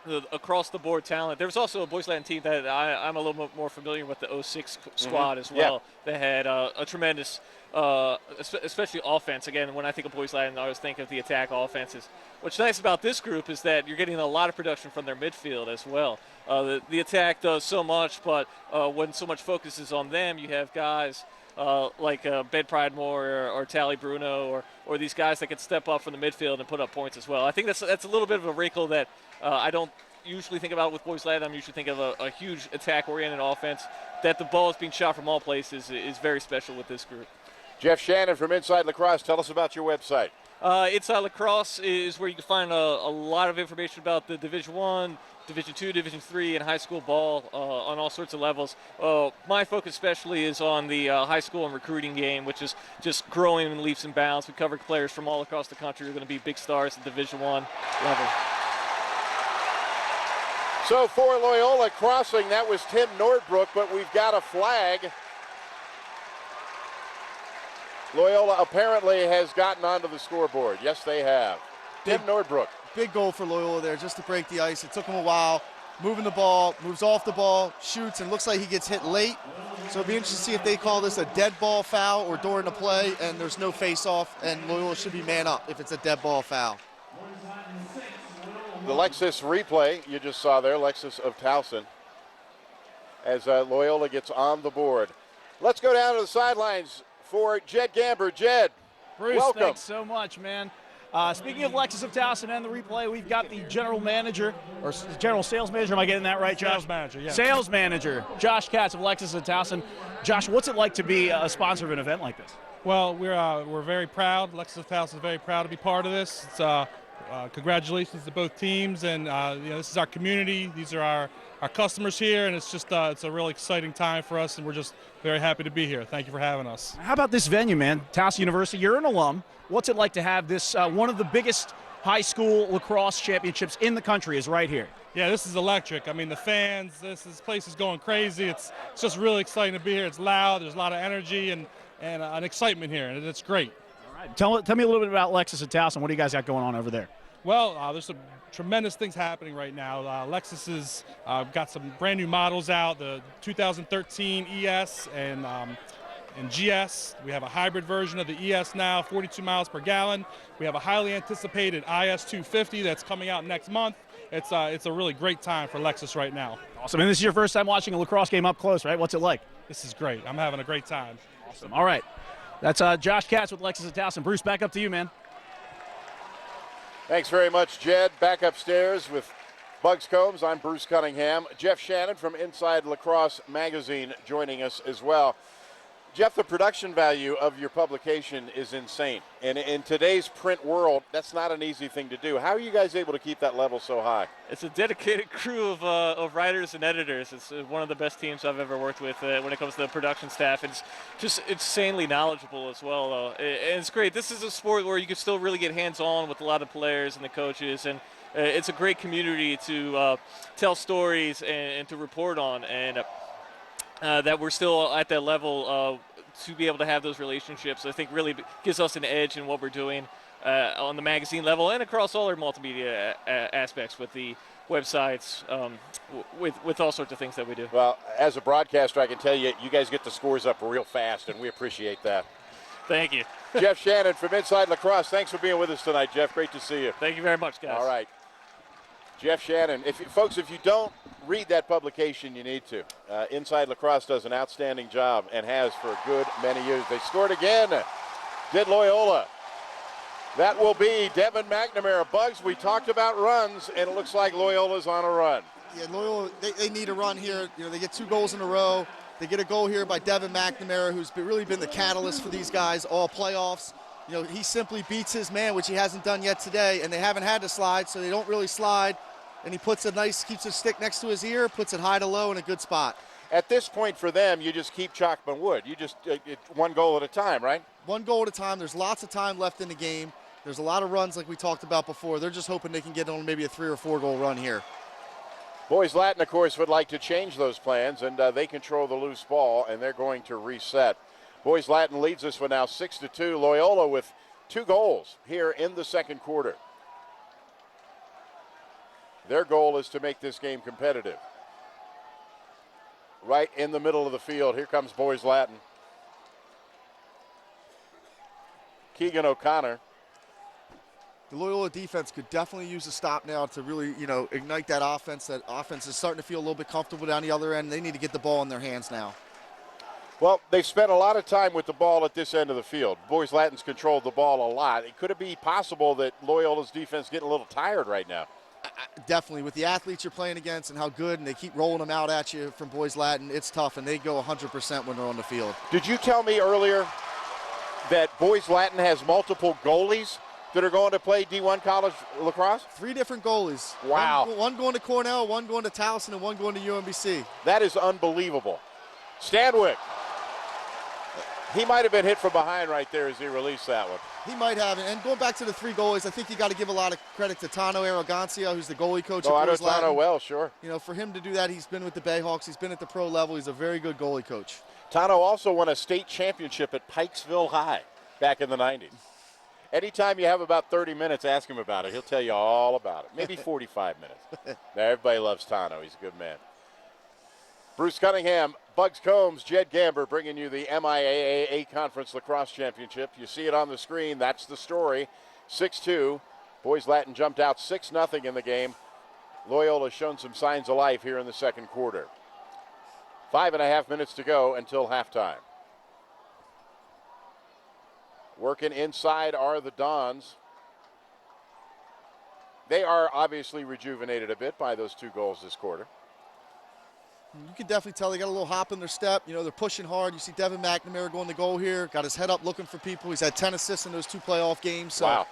the across-the-board talent, there was also a Boys Latin team that I'm a little bit more familiar with, the 06 squad as well. Yeah. They had a tremendous especially offense. Again, when I think of Boys Latin, I always think of the attack offenses. What's nice about this group is that you're getting a lot of production from their midfield as well. The attack does so much, but when so much focus is on them, you have guys like Ben Pridemore or Tally Bruno or these guys that can step up from the midfield and put up points as well. I think that's a little bit of a wrinkle that I don't usually think about with Boys Latin. I'm usually thinking of a huge attack-oriented offense. That the ball is being shot from all places is very special with this group. Jeff Shannon from Inside Lacrosse, tell us about your website. Inside Lacrosse is where you can find a lot of information about the Division I, Division II, Division III, and high school ball on all sorts of levels. My focus especially is on the high school and recruiting game, which is just growing in leaps and bounds. We cover players from all across the country who are going to be big stars at Division I level. So for Loyola crossing, that was Tim Nordbrook, but we've got a flag. Loyola apparently has gotten onto the scoreboard. Yes, they have. Tim Nordbrook. Big goal for Loyola there just to break the ice. It took him a while. Moving the ball, moves off the ball, shoots, and looks like he gets hit late. So it'll be interesting to see if they call this a dead ball foul or during the play, and there's no face-off, and Loyola should be man up if it's a dead ball foul. The Lexus replay you just saw there, Lexus of Towson, as Loyola gets on the board. Let's go down to the sidelines for Jed Gamber. Jed, Bruce, welcome. Thanks so much, man. Speaking of Lexus of Towson and the replay, we've got the general manager, or general sales manager. Am I getting that right, Josh? Sales manager, yeah. Sales manager, Josh Katz of Lexus of Towson. Josh, what's it like to be a sponsor of an event like this? Well, we're very proud. Lexus of Towson is very proud to be part of this. It's congratulations to both teams, and this is our community. These are our customers here, and it's just it's a really exciting time for us, and we're just very happy to be here. Thank you for having us. How about this venue, man? Towson University, you're an alum. What's it like to have this, one of the biggest high school lacrosse championships in the country is right here? Yeah, this is electric. I mean, the fans, this place is going crazy. It's just really exciting to be here. It's loud. There's a lot of energy and an excitement here, and it's great. All right. Tell me a little bit about Lexus at Towson. What do you guys got going on over there? Well, there's some tremendous things happening right now. Lexus has got some brand new models out, the 2013 ES and GS. We have a hybrid version of the ES now, 42 miles per gallon. We have a highly anticipated IS 250 that's coming out next month. It's a really great time for Lexus right now. Awesome. And this is your first time watching a lacrosse game up close, right? What's it like? This is great. I'm having a great time. Awesome. All right. That's Josh Katz with Lexus at Towson. Bruce, back up to you, man. Thanks very much, Jed. Back upstairs with Bugs Combs. I'm Bruce Cunningham. Jeff Shannon from Inside Lacrosse Magazine joining us as well. Jeff, the production value of your publication is insane. And in today's print world, that's not an easy thing to do. How are you guys able to keep that level so high? It's a dedicated crew of writers and editors. It's one of the best teams I've ever worked with when it comes to the production staff. It's just insanely knowledgeable as well. And it's great. This is a sport where you can still really get hands-on with a lot of players and the coaches. And it's a great community to tell stories and to report on. And that we're still at that level to be able to have those relationships, I think really gives us an edge in what we're doing on the magazine level and across all our multimedia aspects with the websites, with all sorts of things that we do. Well, as a broadcaster, I can tell you, you guys get the scores up real fast, and we appreciate that. Thank you. Jeff Shannon from Inside Lacrosse. Thanks for being with us tonight, Jeff. Great to see you. Thank you very much, guys. All right. Jeff Shannon. Folks, if you don't read that publication, you need to. Inside Lacrosse does an outstanding job and has for a good many years. They scored again. Did Loyola. That will be Devin McNamara. Bugs, we talked about runs, and it looks like Loyola's on a run. Yeah, Loyola, they need a run here. You know, they get 2 goals in a row. They get a goal here by Devin McNamara, who's really been the catalyst for these guys all playoffs. You know, he simply beats his man, which he hasn't done yet today, and they haven't had to slide, so they don't really slide. And he puts keeps his stick next to his ear, puts it high to low in a good spot. At this point for them, you just keep chalking wood. You just 1 goal at a time, right? 1 goal at a time. There's lots of time left in the game. There's a lot of runs like we talked about before. They're just hoping they can get on maybe a 3 or 4 goal run here. Boys Latin, of course, would like to change those plans, and they control the loose ball, and they're going to reset. Boys Latin leads this one now 6-2. Loyola with 2 goals here in the second quarter. Their goal is to make this game competitive. Right in the middle of the field, here comes Boys Latin. Keegan O'Connor. The Loyola defense could definitely use a stop now to really, ignite that offense. That offense is starting to feel a little bit comfortable down the other end. They need to get the ball in their hands now. Well, they've spent a lot of time with the ball at this end of the field. Boys Latin's controlled the ball a lot. Could it be possible that Loyola's defense getting a little tired right now? Definitely. With the athletes you're playing against and how good, and they keep rolling them out at you from Boys Latin, it's tough, and they go 100% when they're on the field. Did you tell me earlier that Boys Latin has multiple goalies that are going to play D1 college lacrosse? 3 different goalies. Wow. One going to Cornell, 1 going to Towson, and 1 going to UMBC. That is unbelievable. Stanwyck. He might have been hit from behind right there as he released that one. He might have. And going back to the 3 goalies, I think you got to give a lot of credit to Tano Arrogancia, who's the goalie coach at Boys Latin. I know Tano well, sure. You know, for him to do that, he's been with the Bayhawks. He's been at the pro level. He's a very good goalie coach. Tano also won a state championship at Pikesville High back in the 90s. Anytime you have about 30 minutes, ask him about it. He'll tell you all about it. Maybe 45 minutes. Everybody loves Tano. He's a good man. Bruce Cunningham, Bugs Combs, Jed Gamber bringing you the MIAA A Conference Lacrosse Championship. You see it on the screen. That's the story. 6-2. Boys Latin jumped out 6-0 in the game. Loyola shown some signs of life here in the second quarter. 5.5 minutes to go until halftime. Working inside are the Dons. They are obviously rejuvenated a bit by those 2 goals this quarter. You can definitely tell they got a little hop in their step. You know, they're pushing hard. You see Devin McNamara going to goal here. Got his head up looking for people. He's had 10 assists in those 2 playoff games. So wow.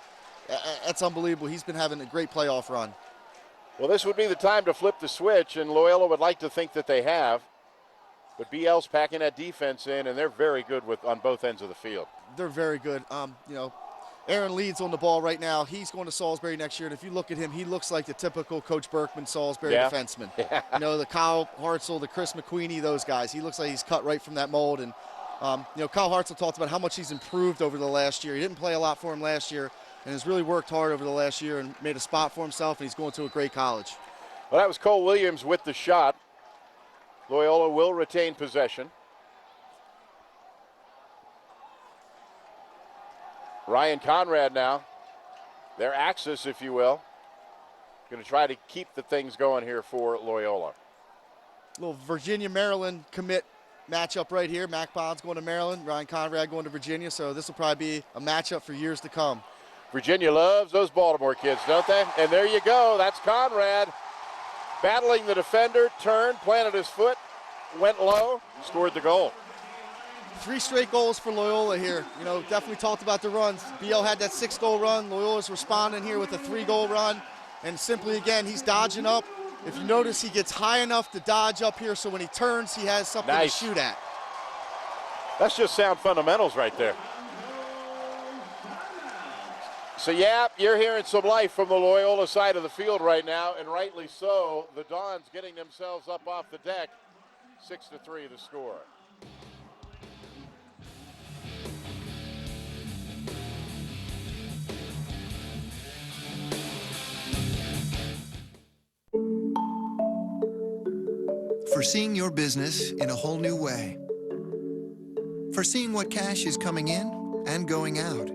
That's unbelievable. He's been having a great playoff run. Well, this would be the time to flip the switch, and Loyola would like to think that they have. But BL's packing that defense in, and they're very good on both ends of the field. They're very good. Aaron Leeds on the ball right now. He's going to Salisbury next year, and if you look at him, he looks like the typical Coach Berkman Salisbury defenseman. Yeah. You know, the Kyle Hartzell, the Chris McQueenie, those guys. He looks like he's cut right from that mold. And, Kyle Hartzell talked about how much he's improved over the last year. He didn't play a lot for him last year and has really worked hard over the last year and made a spot for himself, and he's going to a great college. Well, that was Cole Williams with the shot. Loyola will retain possession. Ryan Conrad now, their axis, if you will, going to try to keep the things going here for Loyola. Little Virginia-Maryland commit matchup right here. Mac Bond's going to Maryland, Ryan Conrad going to Virginia, so this will probably be a matchup for years to come. Virginia loves those Baltimore kids, don't they? And there you go, that's Conrad battling the defender, turned, planted his foot, went low, scored the goal. 3 straight goals for Loyola here. You know, definitely talked about the runs. BL had that 6-goal run. Loyola's responding here with a 3-goal run. And simply, again, he's dodging up. If you notice, he gets high enough to dodge up here, so when he turns, he has something to shoot at. That's just sound fundamentals right there. So, yeah, you're hearing some life from the Loyola side of the field right now, and rightly so. The Dons getting themselves up off the deck. 6-3 the score. For seeing your business in a whole new way. For seeing what cash is coming in and going out.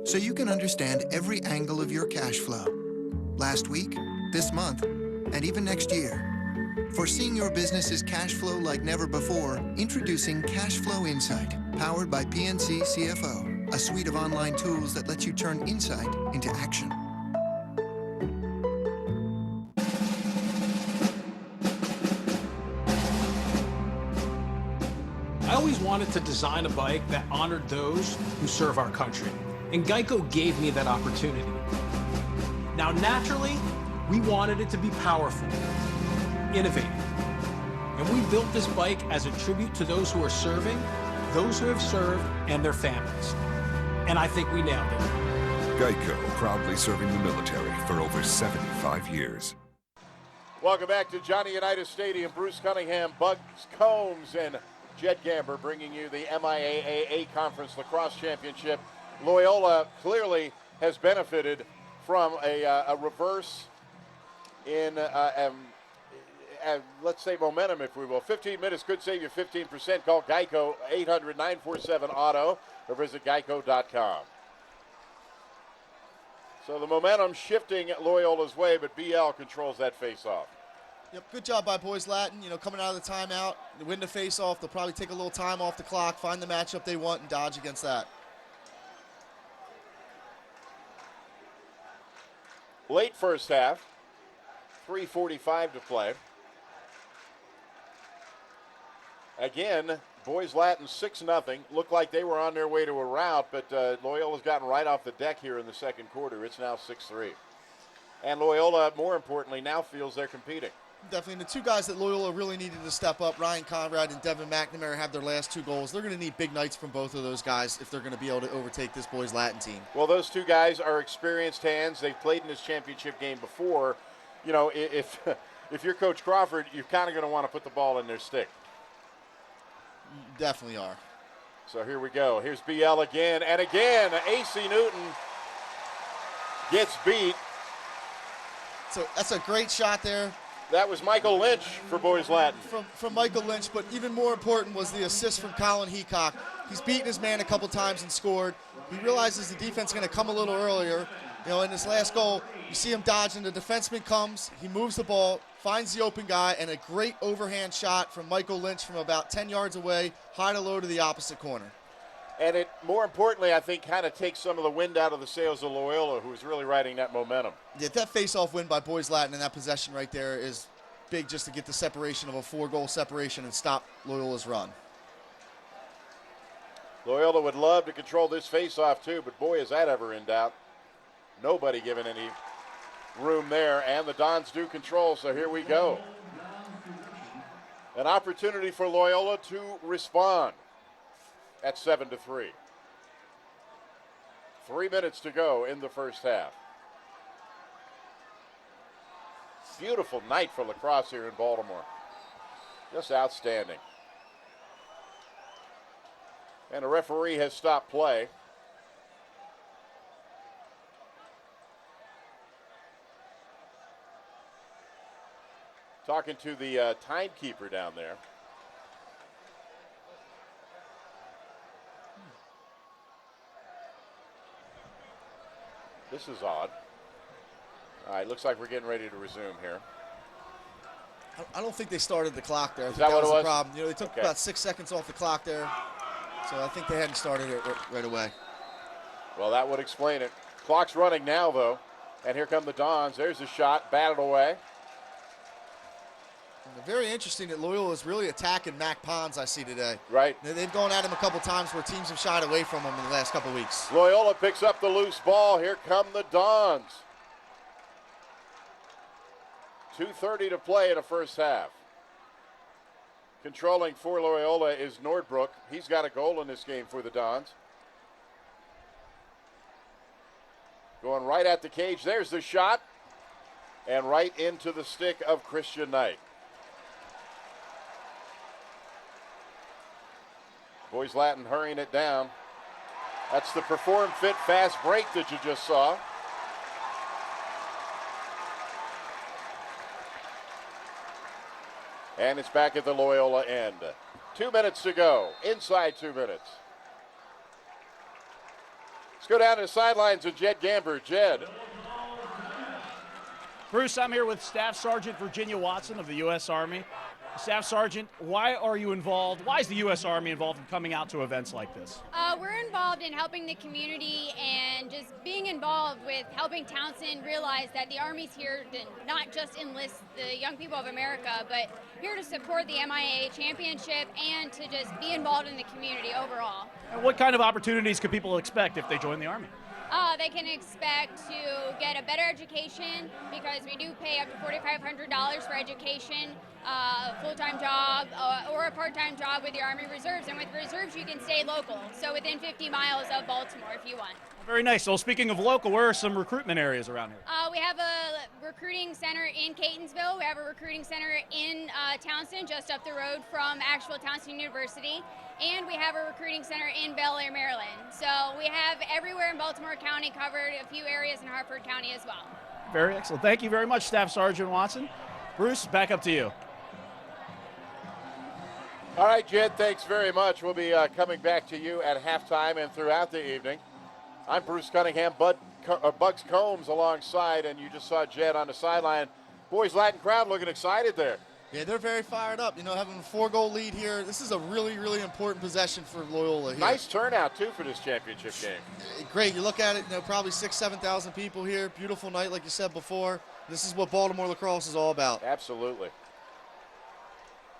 So you can understand every angle of your cash flow. Last week, this month, and even next year. For seeing your business's cash flow like never before, introducing Cash Flow Insight, powered by PNC CFO, a suite of online tools that lets you turn insight into action. I always wanted to design a bike that honored those who serve our country, and Geico gave me that opportunity. Now, naturally, we wanted it to be powerful, innovative, and we built this bike as a tribute to those who are serving, those who have served, and their families. And I think we nailed it. Geico, proudly serving the military for over 75 years. Welcome back to Johnny Unitas Stadium. Bruce Cunningham, Bugs Combs, and Jed Gamber bringing you the MIAA A Conference Lacrosse Championship. Loyola clearly has benefited from a reverse in, let's say, momentum, if we will. 15 minutes could save you 15%. Call Geico 800-947-AUTO or visit geico.com. So the momentum shifting Loyola's way, but BL controls that face-off. Yep, good job by Boys Latin. You know, coming out of the timeout, they win the face-off. They'll probably take a little time off the clock, find the matchup they want, and dodge against that. Late first half, 3:45 to play. Again, Boys Latin 6-0. Looked like they were on their way to a rout, but Loyola's gotten right off the deck here in the second quarter. It's now 6-3. And Loyola, more importantly, now feels they're competing. Definitely. And the 2 guys that Loyola really needed to step up, Ryan Conrad and Devin McNamara, have their last 2 goals. They're going to need big nights from both of those guys if they're going to be able to overtake this Boys Latin team. Well, those 2 guys are experienced hands. They've played in this championship game before. You know, if you're Coach Crawford, you're kind of going to want to put the ball in their stick. You definitely are. So here we go. Here's BL again. And again, AC Newton gets beat. So that's a great shot there. That was Michael Lynch for Boys Latin. From Michael Lynch, but even more important was the assist from Colin Heacock. He's beaten his man a couple times and scored. He realizes the defense is going to come a little earlier. You know, in this last goal, you see him dodging. The defenseman comes, he moves the ball, finds the open guy, and a great overhand shot from Michael Lynch from about 10 yards away, high to low to the opposite corner. And it, more importantly, I think, kind of takes some of the wind out of the sails of Loyola, who is really riding that momentum. Yeah, that face-off win by Boys Latin and that possession right there is big, just to get the separation of a 4-goal separation and stop Loyola's run. Loyola would love to control this face-off too, but boy, is that ever in doubt. Nobody giving any room there, and the Dons do control, so here we go. An opportunity for Loyola to respond at 7-3. 3 minutes to go in the first half. Beautiful night for lacrosse here in Baltimore. Just outstanding. And a referee has stopped play. Talking to the timekeeper down there. This is odd. All right, looks like we're getting ready to resume here. I don't think they started the clock there. I Is think that what was it was? the problem. You know, they took Okay. about 6 seconds off the clock there, so I think they hadn't started it right away. Well, that would explain it. Clock's running now, though. And here come the Dons. There's a shot, batted away. And the Very interesting that Loyola is really attacking Mac Pons, I see today. Right. They've gone at him a couple times where teams have shied away from him in the last couple weeks. Loyola picks up the loose ball. Here come the Dons. 2:30 to play in the first half. Controlling for Loyola is Nordbrook. He's got a goal in this game for the Dons. Going right at the cage. There's the shot. And right into the stick of Christian Knight. Boys Latin hurrying it down. That's the Perform Fit fast break that you just saw. And it's back at the Loyola end. 2 minutes to go. Inside 2 minutes. Let's go down to the sidelines with Jed Gamber. Jed. Bruce, I'm here with Staff Sergeant Virginia Watson of the U.S. Army. Staff Sergeant, why are you involved? Why is the U.S. Army involved in coming out to events like this? We're involved in helping the community and just being involved with helping Towson realize that the Army's here to not just enlist the young people of America, but here to support the MIAA Championship and to just be involved in the community overall. And what kind of opportunities could people expect if they join the Army? They can expect to get a better education because we do pay up to $4,500 for education, a full-time job or a part-time job with the Army Reserves. And with Reserves, you can stay local, so within 50 miles of Baltimore if you want. Very nice. So speaking of local, where are some recruitment areas around here? We have a recruiting center in Catonsville. We have a recruiting center in Towson, just up the road from actual Towson University. And we have a recruiting center in Bel Air, Maryland. So we have everywhere in Baltimore County covered, a few areas in Harford County as well. Very excellent. Thank you very much, Staff Sergeant Watson. Bruce, back up to you. All right, Jed, thanks very much. We'll be coming back to you at halftime and throughout the evening. I'm Bruce Cunningham, Bugs Combs alongside, and you just saw Jed on the sideline. Boys Latin crowd looking excited there. Yeah, they're very fired up. You know, having a 4-goal lead here, this is a really, really important possession for Loyola here. Nice turnout, too, for this championship game. Great. You look at it, you know, probably 6,000 to 7,000 people here. Beautiful night, like you said before. This is what Baltimore lacrosse is all about. Absolutely.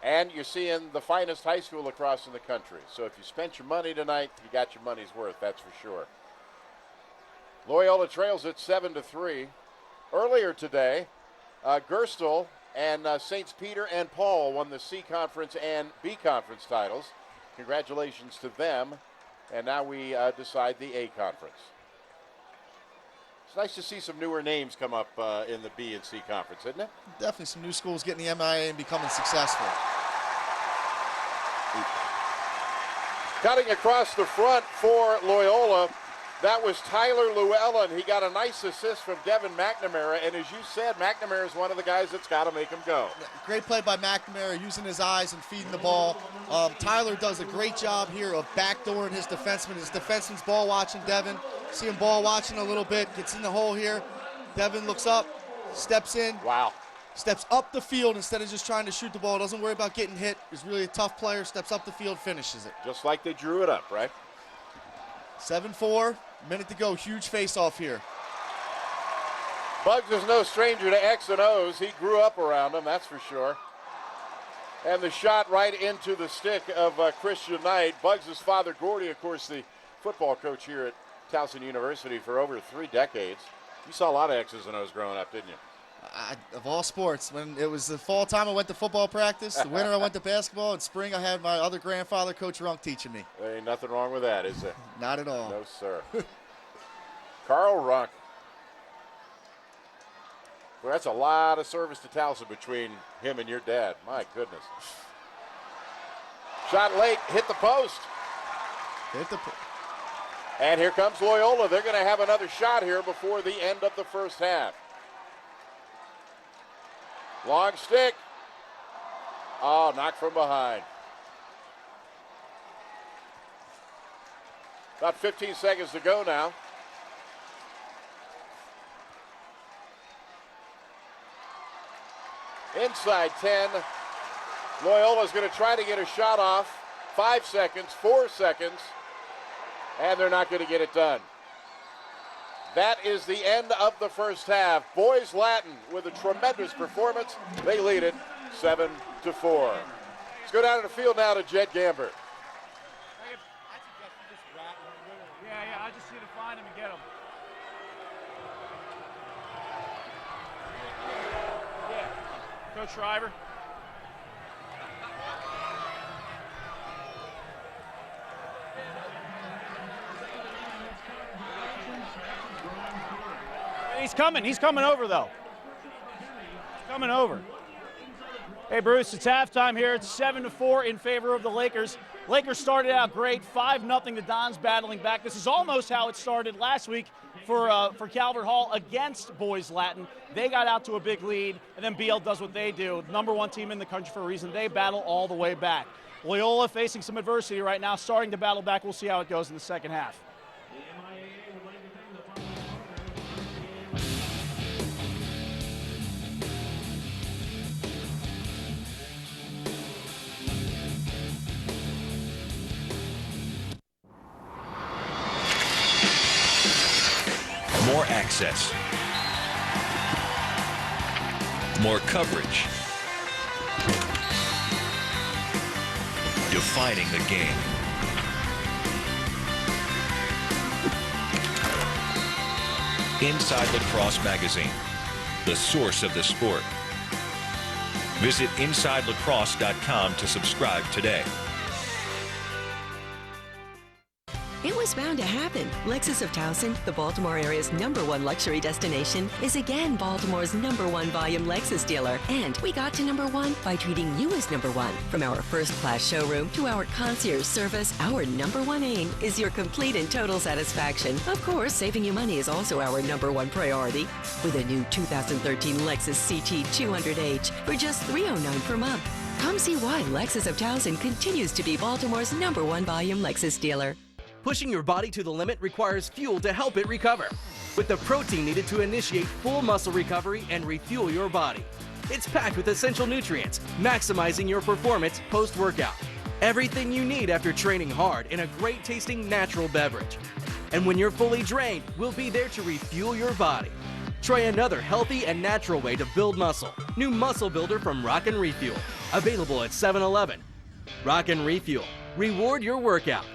And you're seeing the finest high school lacrosse in the country. So if you spent your money tonight, you got your money's worth, that's for sure. Loyola trails at 7-3. Earlier today, Gerstle and Saints Peter and Paul won the C Conference and B Conference titles. Congratulations to them. And now we decide the A Conference. It's nice to see some newer names come up in the B and C Conference, isn't it? Definitely some new schools getting the MIAA and becoming successful. Cutting across the front for Loyola, that was Tyler Llewellyn. He got a nice assist from Devin McNamara, and as you said, McNamara is one of the guys that's got to make him go. Great play by McNamara, using his eyes and feeding the ball. Tyler does a great job here of backdooring his defenseman. His defenseman's ball watching Devin. See him ball watching a little bit, gets in the hole here. Devin looks up, steps in. Wow. Steps up the field instead of just trying to shoot the ball. Doesn't worry about getting hit. He's really a tough player. Steps up the field, finishes it. Just like they drew it up, right? 7-4, minute to go. Huge face-off here. Bugs is no stranger to X and O's. He grew up around them, that's for sure. And the shot right into the stick of Christian Knight. Bugs' father, Gordy, of course, the football coach here at Towson University for over 3 decades. You saw a lot of X's and O's growing up, didn't you? Of all sports, when it was the fall time, I went to football practice. The winter, I went to basketball. In spring, I had my other grandfather, Coach Runk, teaching me. There ain't nothing wrong with that, is there? Not at all. No, sir. Carl Runk. Well, that's a lot of service to Towson between him and your dad. My goodness. Shot late, hit the post. And here comes Loyola. They're going to have another shot here before the end of the first half. Long stick. Oh, knocked from behind. About 15 seconds to go now. Inside 10. Loyola's going to try to get a shot off. 5 seconds, 4 seconds, and they're not going to get it done. That is the end of the first half. Boys Latin with a tremendous performance. They lead it 7-3. 5-4. Let's go down to the field now to Jed Gamber. Yeah, I just need to find him and get him. Yeah, Coach Shriver. He's coming over though. He's coming over. Hey Bruce, it's halftime here. It's 7-4 in favor of the Lakers. Lakers started out great, 5-0. The Dons battling back. This is almost how it started last week for Calvert Hall against Boys Latin. They got out to a big lead, and then BL does what they do. Number one team in the country for a reason. They battle all the way back. Loyola facing some adversity right now, starting to battle back. We'll see how it goes in the second half. More access. More coverage. Defining the game. Inside Lacrosse Magazine, the source of the sport. Visit InsideLacrosse.com to subscribe today. It was bound to happen. Lexus of Towson, the Baltimore area's #1 luxury destination, is again Baltimore's #1 volume Lexus dealer. And we got to #1 by treating you as #1. From our first-class showroom to our concierge service, our #1 aim is your complete and total satisfaction. Of course, saving you money is also our #1 priority. With a new 2013 Lexus CT 200H for just $309 per month. Come see why Lexus of Towson continues to be Baltimore's #1 volume Lexus dealer. Pushing your body to the limit requires fuel to help it recover, with the protein needed to initiate full muscle recovery and refuel your body. It's packed with essential nutrients, maximizing your performance post-workout. Everything you need after training hard in a great-tasting natural beverage. And when you're fully drained, we'll be there to refuel your body. Try another healthy and natural way to build muscle. New Muscle Builder from Rock and Refuel. Available at 7-Eleven. Rock and Refuel. Reward your workout.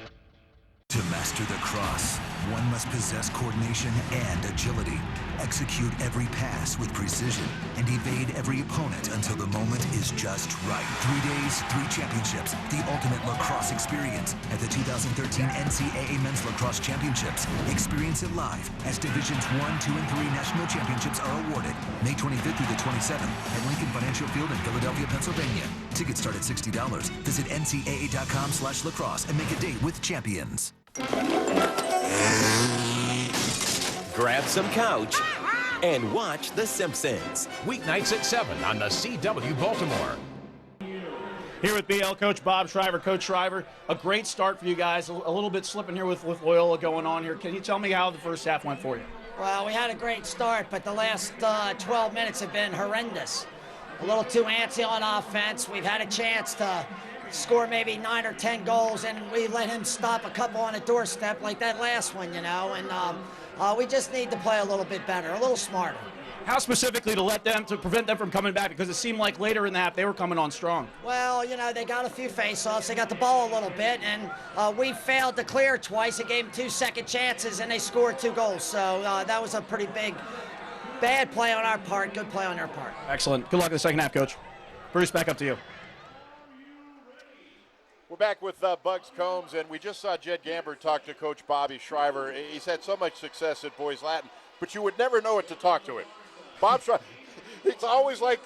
To master the cross, one must possess coordination and agility, execute every pass with precision, and evade every opponent until the moment is just right. 3 days, 3 championships, the ultimate lacrosse experience at the 2013 NCAA Men's Lacrosse Championships. Experience it live as Divisions 1, 2, and 3 national championships are awarded May 25th through the 27th at Lincoln Financial Field in Philadelphia, Pennsylvania. Tickets start at $60. Visit ncaa.com/lacrosse and make a date with champions. Grab some couch and watch The Simpsons. Weeknights at 7 on the CW Baltimore. Here with BL coach Bob Shriver. Coach Shriver, a great start for you guys. A little bit slipping here with Loyola going on here. Can you tell me how the first half went for you? Well, we had a great start, but the last 12 minutes have been horrendous. A little too antsy on offense. We've had a chance to score maybe 9 or 10 goals, and we let him stop a couple on a doorstep like that last one, you know, and we just need to play a little bit better, a little smarter. How specifically to prevent them from coming back? Because it seemed like later in the half they were coming on strong. Well, you know, they got a few face-offs, they got the ball a little bit, and we failed to clear twice. It gave them 2 second chances, and they scored 2 goals, so that was a pretty bad play on our part, good play on their part. Excellent. Good luck in the second half, Coach. Bruce, back up to you. We're back with Bugs Combs, and we just saw Jed Gamber talk to Coach Bobby Shriver. He's had so much success at Boys Latin, but you would never know it to talk to him. Bob Shriver, it's always like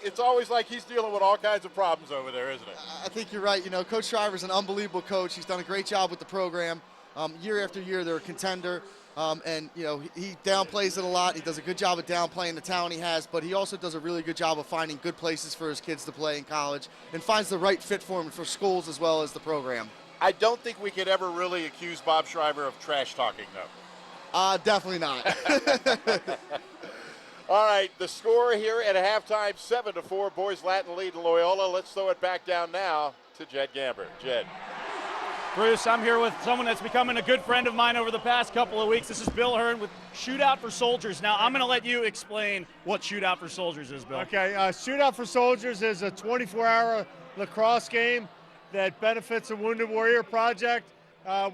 he's dealing with all kinds of problems over there, isn't it? I think you're right. You know, Coach Shriver's an unbelievable coach. He's done a great job with the program. Year after year, they're a contender. And, you know, he downplays it a lot. He does a good job of downplaying the talent he has, but he also does a really good job of finding good places for his kids to play in college and finds the right fit for them for schools as well as the program. I don't think we could ever really accuse Bob Shriver of trash talking, though. Definitely not. All right, the score here at halftime, 7-4. Boys Latin lead Loyola. Let's throw it back down now to Jed Gamber. Jed. Bruce, I'm here with someone that's becoming a good friend of mine over the past couple of weeks. This is Bill Hearn with Shootout for Soldiers. Now, I'm going to let you explain what Shootout for Soldiers is, Bill. Okay, Shootout for Soldiers is a 24-hour lacrosse game that benefits the Wounded Warrior Project.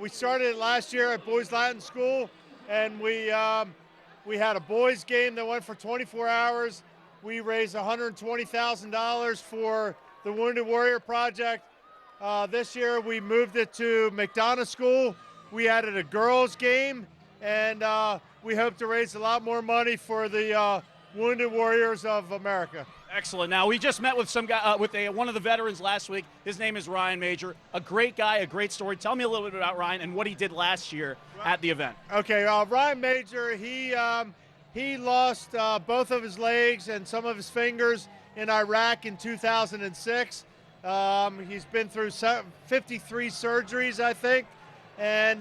We started it last year at Boys Latin School, and we had a boys game that went for 24 hours. We raised $120,000 for the Wounded Warrior Project. This year we moved it to McDonough School. We added a girls game, and we hope to raise a lot more money for the Wounded Warriors of America. Excellent. Now, we just met with some guy, one of the veterans last week. His name is Ryan Major. A great guy, a great story. Tell me a little bit about Ryan and what he did last year at the event. Okay, Ryan Major, he lost both of his legs and some of his fingers in Iraq in 2006. He's been through 53 surgeries, I think, and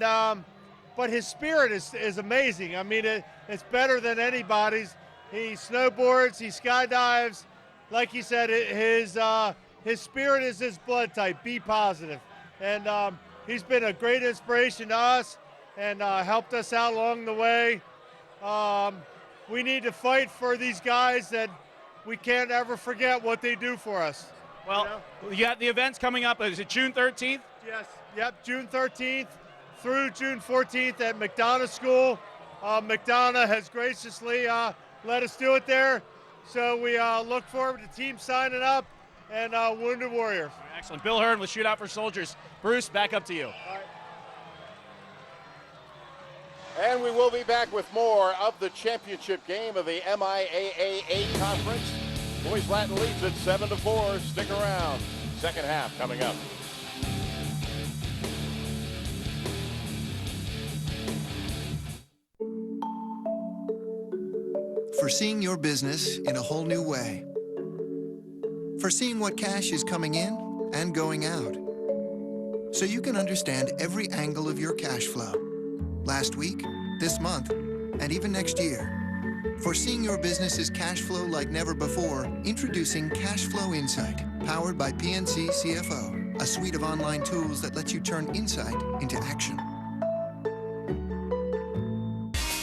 but his spirit is amazing. I mean, it's better than anybody's. He snowboards, he skydives. Like he said, his spirit is his blood type, B positive. And he's been a great inspiration to us and helped us out along the way. We need to fight for these guys that we can't ever forget what they do for us. Well, you got the events coming up. Is it June 13th? Yes. Yep, June 13th through June 14th at McDonough School. McDonough has graciously let us do it there. So we look forward to teams signing up and Wounded Warriors. Excellent. Bill Hearn with Shootout for Soldiers. Bruce, back up to you. All right. And we will be back with more of the championship game of the MIAA A Conference. Boys Latin leads at 7-4. Stick around. Second half coming up. For seeing your business in a whole new way. For seeing what cash is coming in and going out. So you can understand every angle of your cash flow. Last week, this month, and even next year. For seeing your business's cash flow like never before, introducing Cash Flow Insight, powered by PNC CFO, a suite of online tools that lets you turn insight into action.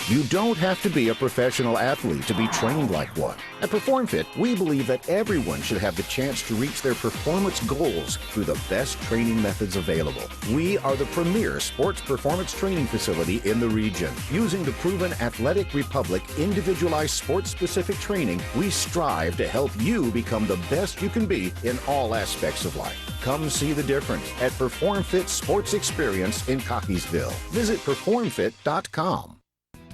You don't have to be a professional athlete to be trained like one. At PerformFit, we believe that everyone should have the chance to reach their performance goals through the best training methods available. We are the premier sports performance training facility in the region. Using the proven Athletic Republic individualized sports-specific training, we strive to help you become the best you can be in all aspects of life. Come see the difference at PerformFit Sports Experience in Cockeysville. Visit PerformFit.com.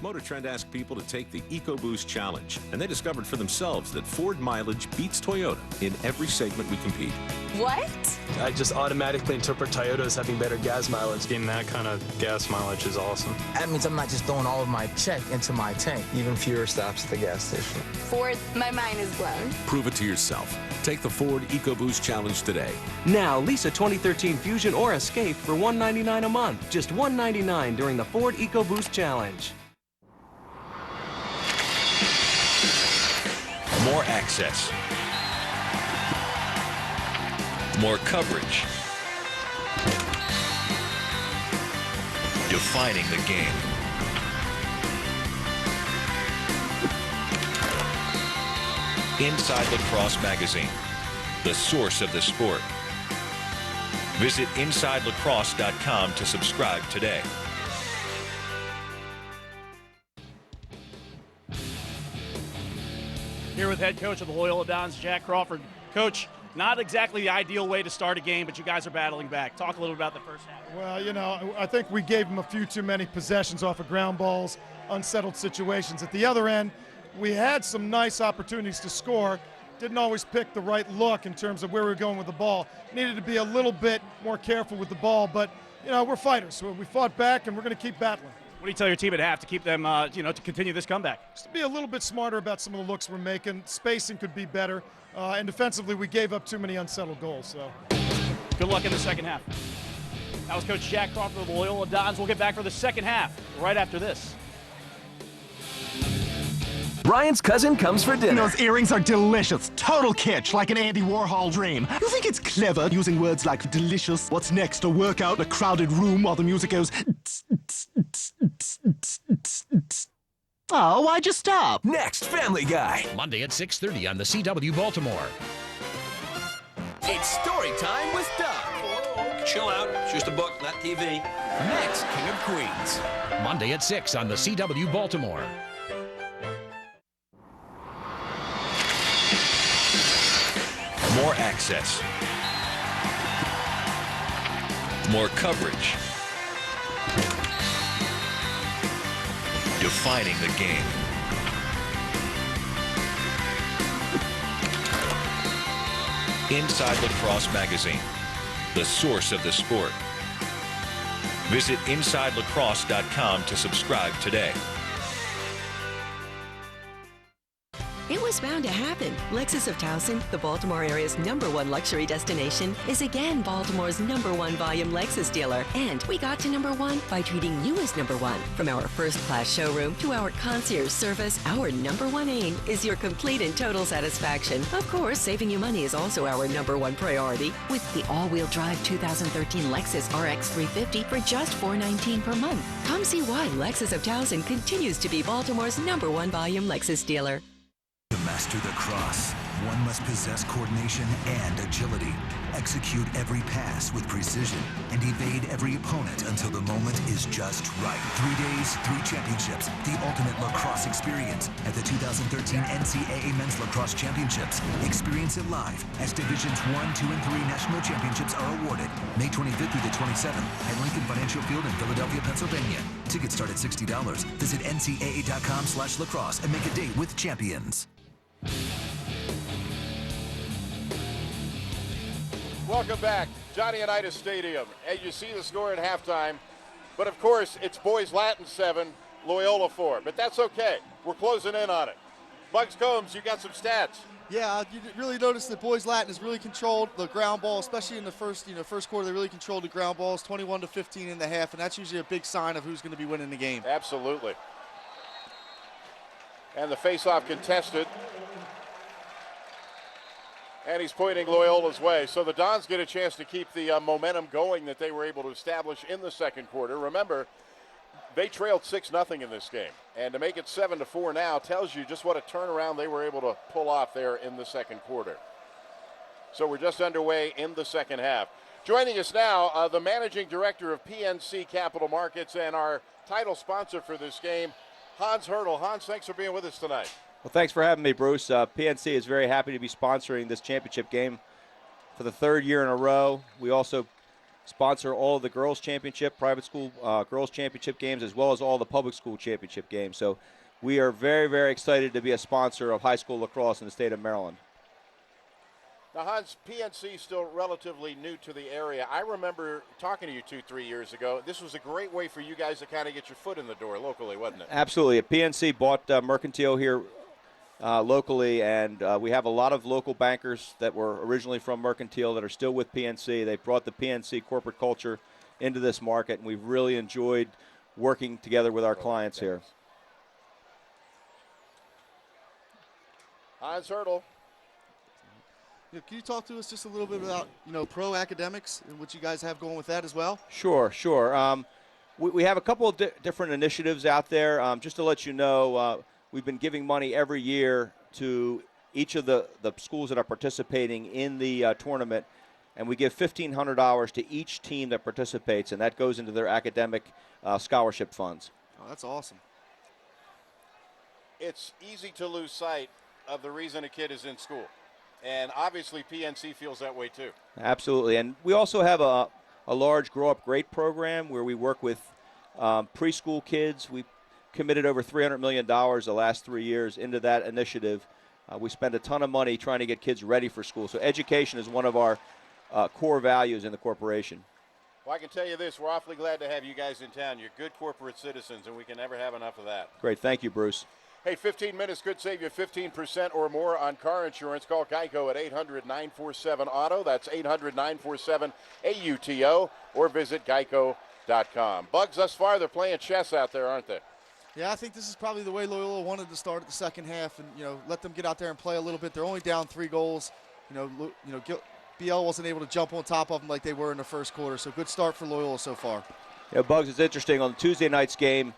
Motor Trend asked people to take the EcoBoost Challenge, and they discovered for themselves that Ford mileage beats Toyota in every segment we compete. What? I just automatically interpret Toyota as having better gas mileage. Getting that kind of gas mileage is awesome. That means I'm not just throwing all of my check into my tank. Even fewer stops at the gas station. Ford, my mind is blown. Prove it to yourself. Take the Ford EcoBoost Challenge today. Now, lease a 2013 Fusion or Escape for $199 a month. Just $199 during the Ford EcoBoost Challenge. More access. More coverage. Defining the game. Inside Lacrosse Magazine, the source of the sport. Visit InsideLacrosse.com to subscribe today. Here with head coach of the Loyola Dons, Jack Crawford. Coach, not exactly the ideal way to start a game, but you guys are battling back. Talk a little about the first half. Well, you know, I think we gave them a few too many possessions off of ground balls, unsettled situations. At the other end, we had some nice opportunities to score. Didn't always pick the right look in terms of where we were going with the ball. Needed to be a little bit more careful with the ball, but, you know, we're fighters. So we fought back, and we're going to keep battling. What do you tell your team at half to keep them, to continue this comeback? Just to be a little bit smarter about some of the looks we're making. Spacing could be better. And defensively, we gave up too many unsettled goals. So, good luck in the second half. That was Coach Jack Crawford of the Loyola Dons. We'll get back for the second half right after this. Brian's cousin comes for dinner. Those earrings are delicious. Total kitsch, like an Andy Warhol dream. You think it's clever using words like delicious? What's next? A workout in a crowded room while the music goes... Oh, why'd you stop? Next, Family Guy. Monday at 6:30 on the CW Baltimore. It's story time with Doug. Whoa, chill out. It's just a book, not TV. Next, King of Queens. Monday at 6 on the CW Baltimore. More access. More coverage. Defining the game. Inside Lacrosse Magazine, the source of the sport. Visit InsideLacrosse.com to subscribe today. It was bound to happen. Lexus of Towson, the Baltimore area's #1 luxury destination, is again Baltimore's #1 volume Lexus dealer. And we got to #1 by treating you as #1. From our first-class showroom to our concierge service, our #1 aim is your complete and total satisfaction. Of course, saving you money is also our #1 priority. With the all-wheel drive 2013 Lexus RX 350 for just $419 per month. Come see why Lexus of Towson continues to be Baltimore's #1 volume Lexus dealer. To master the cross, one must possess coordination and agility, execute every pass with precision, and evade every opponent until the moment is just right. 3 days, 3 championships, the ultimate lacrosse experience at the 2013 NCAA Men's Lacrosse Championships. Experience it live as Divisions 1, 2, and 3 national championships are awarded May 25th through the 27th at Lincoln Financial Field in Philadelphia, Pennsylvania. Tickets start at $60. Visit ncaa.com/lacrosse and make a date with champions. Welcome back, Johnny Unitas Stadium. As you see the score at halftime, but of course it's boys Latin 7, Loyola 4. But that's okay. We're closing in on it. Bugs Combs, you got some stats. Yeah, you really notice that boys Latin has really controlled the ground ball, especially in the first quarter. They really controlled the ground balls, 21-15 in the half, and that's usually a big sign of who's going to be winning the game. Absolutely. And the face-off contested. And he's pointing Loyola's way. So the Dons get a chance to keep the momentum going that they were able to establish in the second quarter. Remember, they trailed 6-0 in this game. And to make it 7-4 now tells you just what a turnaround they were able to pull off there in the second quarter. So we're just underway in the second half. Joining us now, the managing director of PNC Capital Markets and our title sponsor for this game, Hans Hertel. Hans, thanks for being with us tonight. Well, thanks for having me, Bruce. PNC is very happy to be sponsoring this championship game for the 3rd year in a row. We also sponsor all of the girls' championship, private school girls' championship games, as well as all the public school championship games. So we are very, very excited to be a sponsor of high school lacrosse in the state of Maryland. Now, Hans, PNC is still relatively new to the area. I remember talking to you 2-3 years ago. This was a great way for you guys to kind of get your foot in the door locally, wasn't it? Absolutely. PNC bought Mercantile here locally, and we have a lot of local bankers that were originally from Mercantile that are still with PNC. They brought the PNC corporate culture into this market, and we've really enjoyed working together with our clients here. Hans Hertel. Can you talk to us just a little bit about, pro academics and what you guys have going with that as well? Sure. We have a couple of different initiatives out there. Just to let you know, we've been giving money every year to each of the schools that are participating in the tournament, and we give $1,500 to each team that participates, and that goes into their academic scholarship funds. Oh, that's awesome. It's easy to lose sight of the reason a kid is in school. And obviously PNC feels that way too. Absolutely. And we also have a large Grow Up Great program where we work with preschool kids. We committed over $300 million the last 3 years into that initiative. We spend a ton of money trying to get kids ready for school. So education is one of our core values in the corporation. Well, I can tell you this, we're awfully glad to have you guys in town. You're good corporate citizens, and we can never have enough of that. Great. Thank you, Bruce. Hey, 15 minutes could save you 15% or more on car insurance. Call Geico at 800-947-AUTO. That's 800-947-AUTO. Or visit geico.com. Bugs, thus far, they're playing chess out there, aren't they? Yeah, I think this is probably the way Loyola wanted to start at the second half and, let them get out there and play a little bit. They're only down 3 goals. BL wasn't able to jump on top of them like they were in the first quarter. So good start for Loyola so far. Yeah, Bugs, it's interesting. On Tuesday night's game,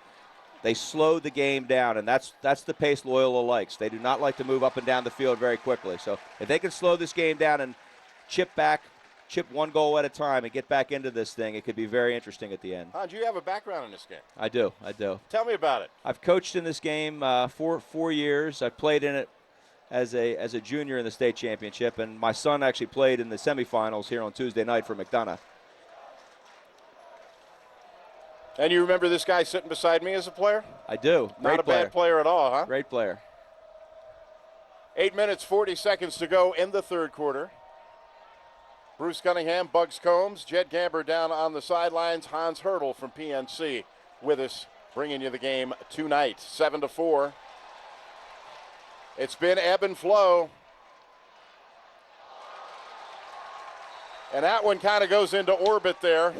they slowed the game down, and that's the pace Loyola likes. They do not like to move up and down the field very quickly. So if they can slow this game down and chip one goal at a time and get back into this thing, it could be very interesting at the end. Hans, you have a background in this game. I do. Tell me about it. I've coached in this game for 4 years. I played in it as a junior in the state championship, and my son actually played in the semifinals here on Tuesday night for McDonough. And you remember this guy sitting beside me as a player? I do. Not a bad player at all, huh? Great player. 8 minutes, 40 seconds to go in the third quarter. Bruce Cunningham, Bugs Combs, Jed Gamber down on the sidelines. Hans Hurdle from PNC with us, bringing you the game tonight, 7-4. It's been ebb and flow. And that one kind of goes into orbit there.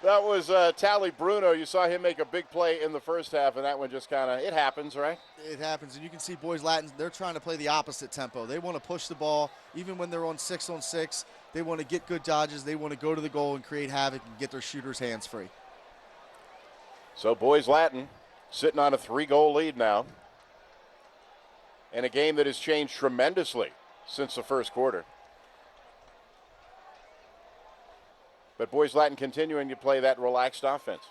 That was Tally Bruno. You saw him make a big play in the first half, and that one just kind of, it happens, right? It happens, and you can see Boys Latin, they're trying to play the opposite tempo. They want to push the ball, even when they're on 6-on-6. They want to get good dodges. They want to go to the goal and create havoc and get their shooters hands free. So Boys Latin sitting on a 3-goal lead now, in a game that has changed tremendously since the first quarter. But Boys Latin continuing to play that relaxed offense.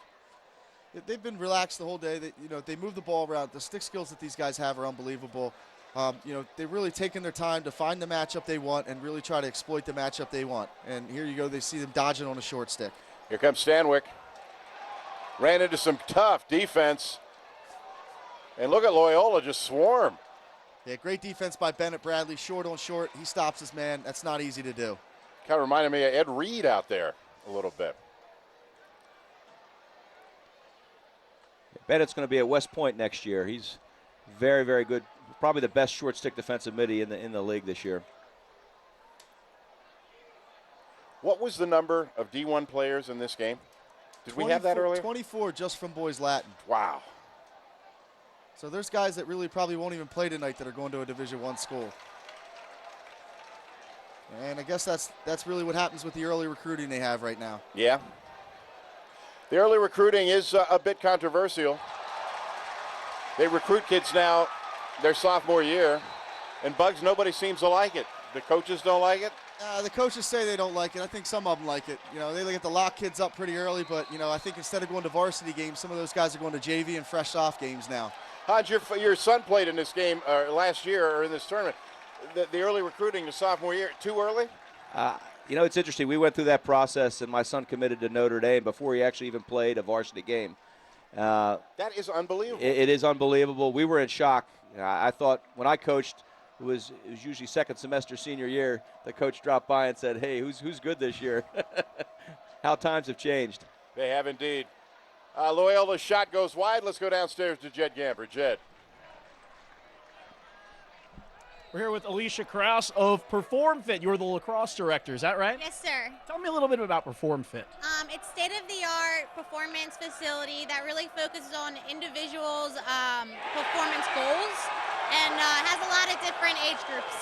They've been relaxed the whole day. They move the ball around. The stick skills that these guys have are unbelievable. They've really taken their time to find the matchup they want and really try to exploit the matchup they want. And here you go. They see them dodging on a short stick. Here comes Stanwyck. Ran into some tough defense. And look at Loyola just swarm. Yeah, great defense by Bennett Bradley. Short on short. He stops his man. That's not easy to do. Kind of reminded me of Ed Reed out there a little bit. Bennett's going to be at West Point next year. He's very, very good. Probably the best short stick defensive midi in the league this year. What was the number of D1 players in this game? Did we have that earlier? 24 just from Boys Latin. Wow. So there's guys that really probably won't even play tonight that are going to a Division I school. And I guess that's really what happens with the early recruiting they have right now. Yeah. The early recruiting is a bit controversial. They recruit kids now their sophomore year, and Bugs, nobody seems to like it. The coaches don't like it? The coaches say they don't like it. I think some of them like it. They get to lock kids up pretty early, but, I think instead of going to varsity games, some of those guys are going to JV and fresh off games now. Hans, your son played in this game last year or in this tournament. The early recruiting the sophomore year, too early? It's interesting. We went through that process, and my son committed to Notre Dame before he actually even played a varsity game. That is unbelievable. It is unbelievable. We were in shock. I thought when I coached, it was usually second semester senior year, the coach dropped by and said, hey, who's good this year? How times have changed. They have indeed. Loyola's shot goes wide. Let's go downstairs to Jed Gamber. Jed. We're here with Alicia Kraus of Perform Fit. You're the lacrosse director, is that right? Yes, sir. Tell me a little bit about Perform Fit. It's state-of-the-art performance facility that really focuses on individuals' performance goals and has a lot of different age groups.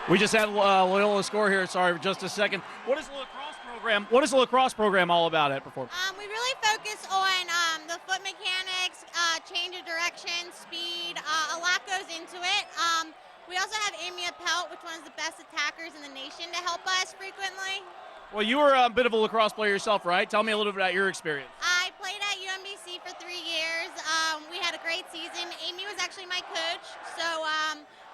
We just had Loyola score here. Sorry, for just a second. What is the lacrosse program? What is the lacrosse program all about at Perform? We really focus on the foot mechanics, change of direction, speed. A lot goes into it. We also have Amy Appelt, which is one of the best attackers in the nation, to help us frequently. Well, you were a bit of a lacrosse player yourself, right? Tell me a little bit about your experience. I played at UMBC for 3 years. We had a great season. Amy was actually my coach, so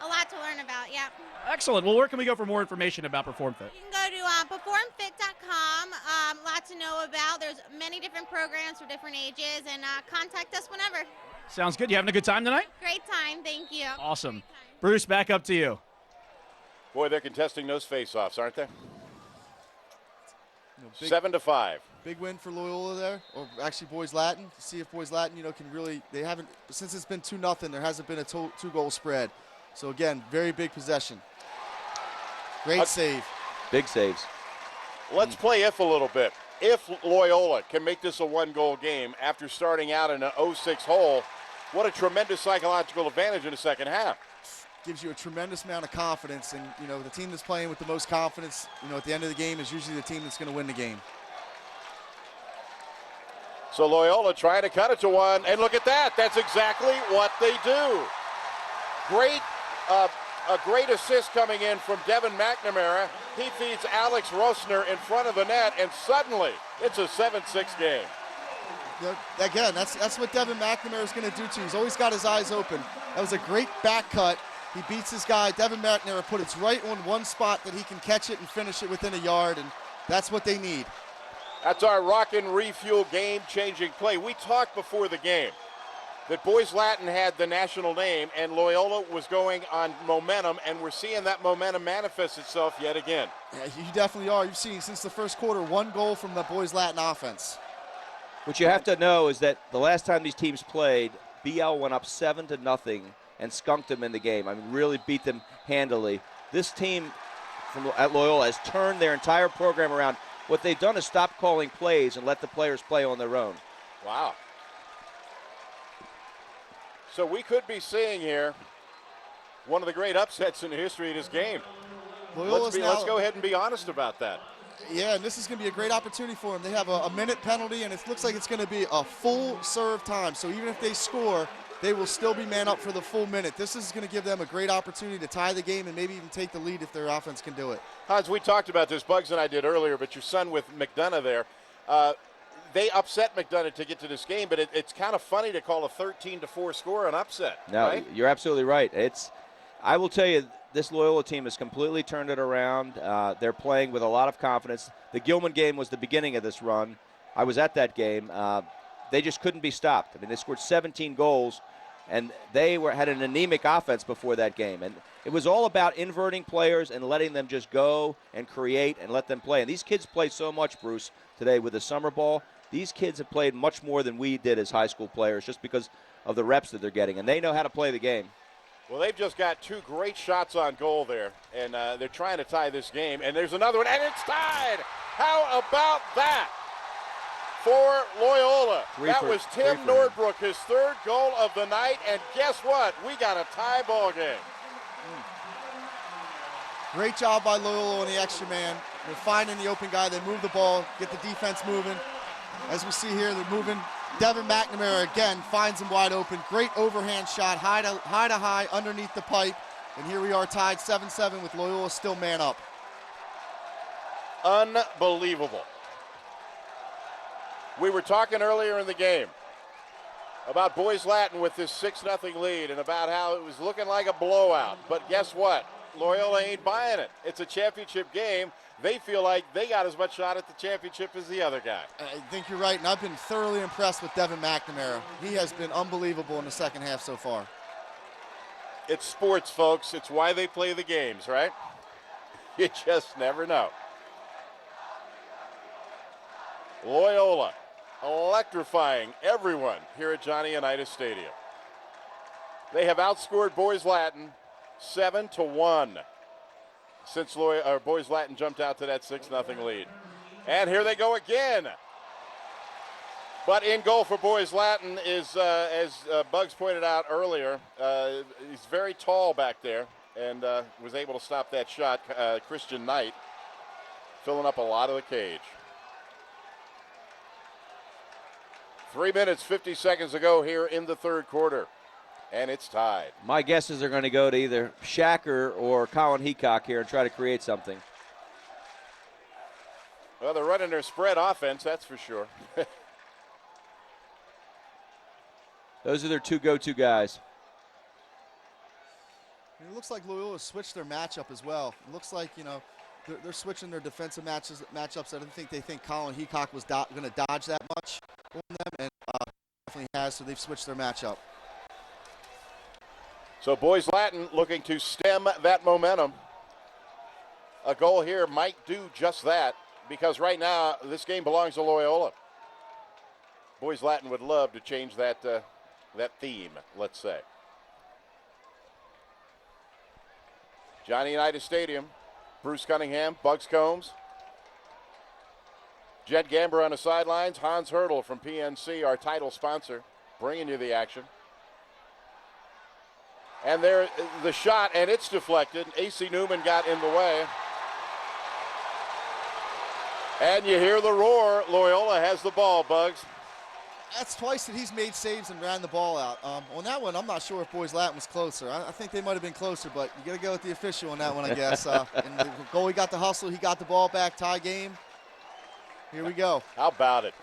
a lot to learn about, yeah. Excellent. Well, where can we go for more information about Perform Fit? You can go to performfit.com. A lot to know about. There's many different programs for different ages, and contact us whenever. Sounds good. You having a good time tonight? Great time. Thank you. Awesome. Bruce, back up to you. Boy, they're contesting those face-offs, aren't they? 7-5. Big win for Loyola there, or actually Boys Latin. To see if Boys Latin, can really, they haven't, since it's been 2-0, there hasn't been a two-goal spread. So again, very big possession. Great save. Big saves. Let's play if a little bit. If Loyola can make this a one-goal game after starting out in an 0-6 hole, what a tremendous psychological advantage in the second half. Gives you a tremendous amount of confidence, and the team that's playing with the most confidence, at the end of the game is usually the team that's going to win the game. So Loyola trying to cut it to one, and look at that. That's exactly what they do. Great A great assist coming in from Devin McNamara. He feeds Alex Rosner in front of the net, and suddenly it's a 7-6 game. Yeah, again, that's what Devin McNamara is going to do to you. He's always got his eyes open. That was a great back cut. He beats his guy. Devin McNamara put it right on one spot that he can catch it and finish it within a yard, and that's what they need. That's our rock and refuel game-changing play. We talked before the game that Boys Latin had the national name and Loyola was going on momentum, and we're seeing that momentum manifest itself yet again. Yeah, you definitely are. You've seen since the first quarter 1 goal from the Boys Latin offense. What you have to know is that the last time these teams played, BL went up 7-0 and skunked them in the game. I mean, really beat them handily. This team at Loyola has turned their entire program around. What they've done is stop calling plays and let the players play on their own. Wow. So we could be seeing here one of the great upsets in the history of this game. Let's go ahead and be honest about that. Yeah, and this is going to be a great opportunity for them. They have a minute penalty, and it looks like it's going to be a full serve time. So even if they score, they will still be man up for the full minute. This is going to give them a great opportunity to tie the game and maybe even take the lead if their offense can do it. Hans, we talked about this, Bugs and I did earlier, but your son with McDonough there, they upset McDonough to get to this game, but it's kind of funny to call a 13-4 score an upset. No, right? You're absolutely right. I will tell you, this Loyola team has completely turned it around. They're playing with a lot of confidence. The Gilman game was the beginning of this run. I was at that game. They just couldn't be stopped. I mean, they scored 17 goals, and they had an anemic offense before that game. And it was all about inverting players and letting them just go and create and let them play. And these kids play so much, Bruce, today with the summer ball. These kids have played much more than we did as high school players just because of the reps that they're getting, and they know how to play the game. Well, they've just got 2 great shots on goal there, and they're trying to tie this game. And there's another one, and it's tied. How about that for Loyola? That was Tim Nordbrook, his 3rd goal of the night, and guess what? We got a tie ball game. Great job by Loyola on the extra man. They're finding the open guy. They move the ball, get the defense moving. As we see here, they're moving. Devin McNamara again finds him wide open. Great overhand shot, high to high underneath the pipe. And here we are tied 7-7 with Loyola still man up. Unbelievable. We were talking earlier in the game about Boys Latin with this 6-0 lead and about how it was looking like a blowout. But guess what? Loyola ain't buying it. It's a championship game. They feel like they got as much shot at the championship as the other guy. I think you're right, and I've been thoroughly impressed with Devin McNamara. He has been unbelievable in the second half so far. It's sports, folks. It's why they play the games, right? You just never know. Loyola electrifying everyone here at Johnny Unitas Stadium. They have outscored Boys Latin 7-1 since Boys Latin jumped out to that 6-0 lead. And here they go again. But in goal for Boys Latin is, as Bugs pointed out earlier, he's very tall back there and was able to stop that shot. Christian Knight filling up a lot of the cage. 3 minutes, 50 seconds to go here in the 3rd quarter. And it's tied. My guess is they're going to go to either Shacker or Colin Heacock here and try to create something. Well, they're running their spread offense, that's for sure. Those are their 2 go-to guys. It looks like Loyola switched their matchup as well. It looks like, they're switching their defensive matchups. I don't think they think Colin Heacock was going to dodge that much on them, and definitely has, so they've switched their matchup. So Boys Latin looking to stem that momentum. A goal here might do just that, because right now this game belongs to Loyola. Boys Latin would love to change that theme, let's say. Johnny Unitas Stadium, Bruce Cunningham, Bugs Combs, Jed Gamber on the sidelines, Hans Hurdle from PNC, our title sponsor, bringing you the action. And there, the shot, and it's deflected. A.C. Newman got in the way. And you hear the roar. Loyola has the ball, Bugs. That's twice that he's made saves and ran the ball out. On that one, I'm not sure if Boys Latin was closer. I think they might have been closer, but you got to go with the official on that one, I guess. And the goalie got the hustle. He got the ball back. Tie game. Here we go. How about it?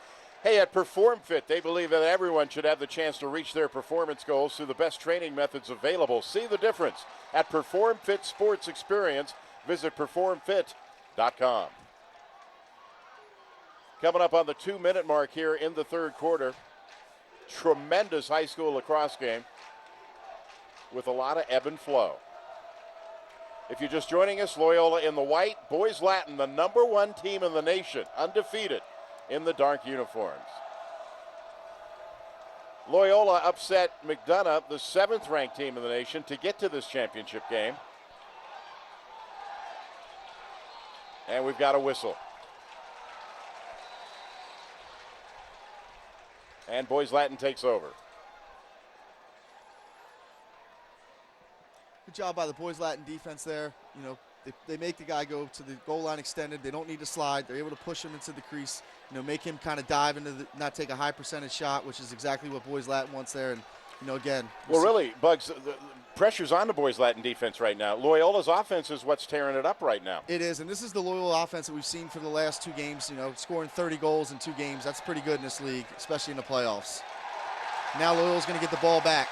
Hey, at Perform Fit, they believe that everyone should have the chance to reach their performance goals through the best training methods available. See the difference at Perform Fit Sports Experience. Visit performfit.com. Coming up on the 2-minute mark here in the third quarter. Tremendous high school lacrosse game with a lot of ebb and flow. If you're just joining us, Loyola in the white, Boys Latin, the #1 team in the nation, undefeated in the dark uniforms. Loyola upset McDonough, the 7th-ranked team in the nation, to get to this championship game. And we've got a whistle. And Boys Latin takes over. Good job by the Boys Latin defense there. You know, they make the guy go to the goal line extended. They don't need to slide. They're able to push him into the crease, you know, make him kind of dive into the, not take a high percentage shot, which is exactly what Boys Latin wants there. And, you know, again. Well, really, Bugs, the pressure's on the Boys Latin defense right now. Loyola's offense is what's tearing it up right now. It is, and this is the Loyola offense that we've seen for the last 2 games, you know, scoring 30 goals in 2 games. That's pretty good in this league, especially in the playoffs. Now Loyola's going to get the ball back.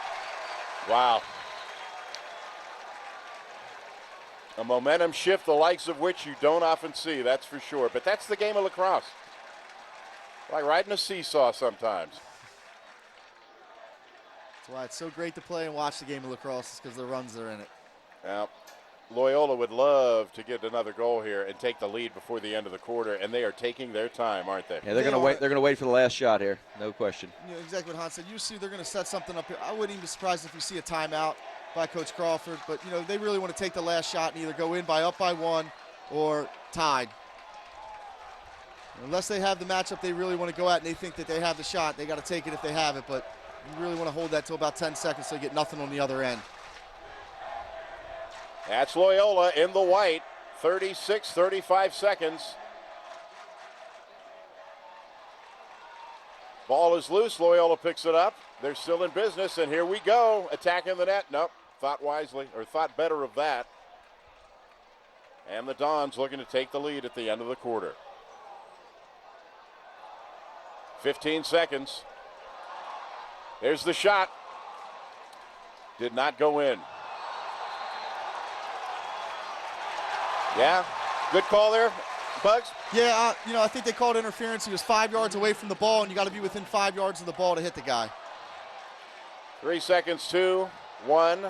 Wow. A momentum shift the likes of which you don't often see, that's for sure. But that's the game of lacrosse. Like riding a seesaw sometimes. That's why it's so great to play and watch the game of lacrosse, is because the runs are in it. Now, Loyola would love to get another goal here and take the lead before the end of the quarter, and they are taking their time, aren't they? Yeah, they're going to wait. They're going to wait for the last shot here, no question. You know, exactly what Hans said. Usually they're going to set something up here. I wouldn't even be surprised if you see a timeout by Coach Crawford, but you know, they really want to take the last shot and either go in by up by 1 or tied. Unless they have the matchup they really want to go at and they think that they have the shot, they got to take it if they have it, but you really want to hold that till about 10 seconds so you get nothing on the other end. That's Loyola in the white, 35 seconds. Ball is loose, Loyola picks it up. They're still in business, and here we go, attacking the net. Nope, thought wisely, or thought better of that. And the Dons looking to take the lead at the end of the quarter. 15 seconds. There's the shot. Did not go in. Yeah, good call there, Bugs. Yeah, you know, I think they called interference. He was 5 yards away from the ball, and you got to be within 5 yards of the ball to hit the guy. 3 seconds, 2, 1.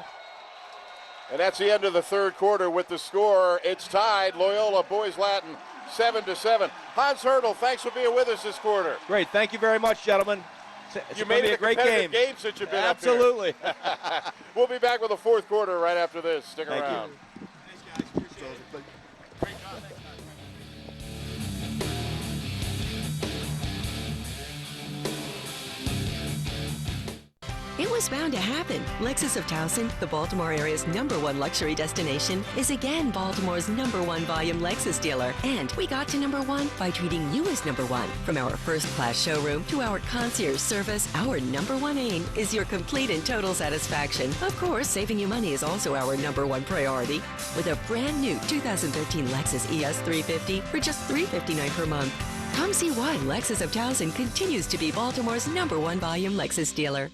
And that's the end of the third quarter with the score. It's tied, Loyola Boys Latin 7-7. Hans Hurdle, thanks for being with us this quarter. Great, thank you very much, gentlemen. You made it a great game since you've been Absolutely. up here. We'll be back with the fourth quarter right after this. Stick around. It was bound to happen. Lexus of Towson, the Baltimore area's #1 luxury destination, is again Baltimore's #1 volume Lexus dealer. And we got to #1 by treating you as #1. From our first-class showroom to our concierge service, our #1 aim is your complete and total satisfaction. Of course, saving you money is also our #1 priority. With a brand new 2013 Lexus ES 350 for just $359 per month. Come see why Lexus of Towson continues to be Baltimore's #1 volume Lexus dealer.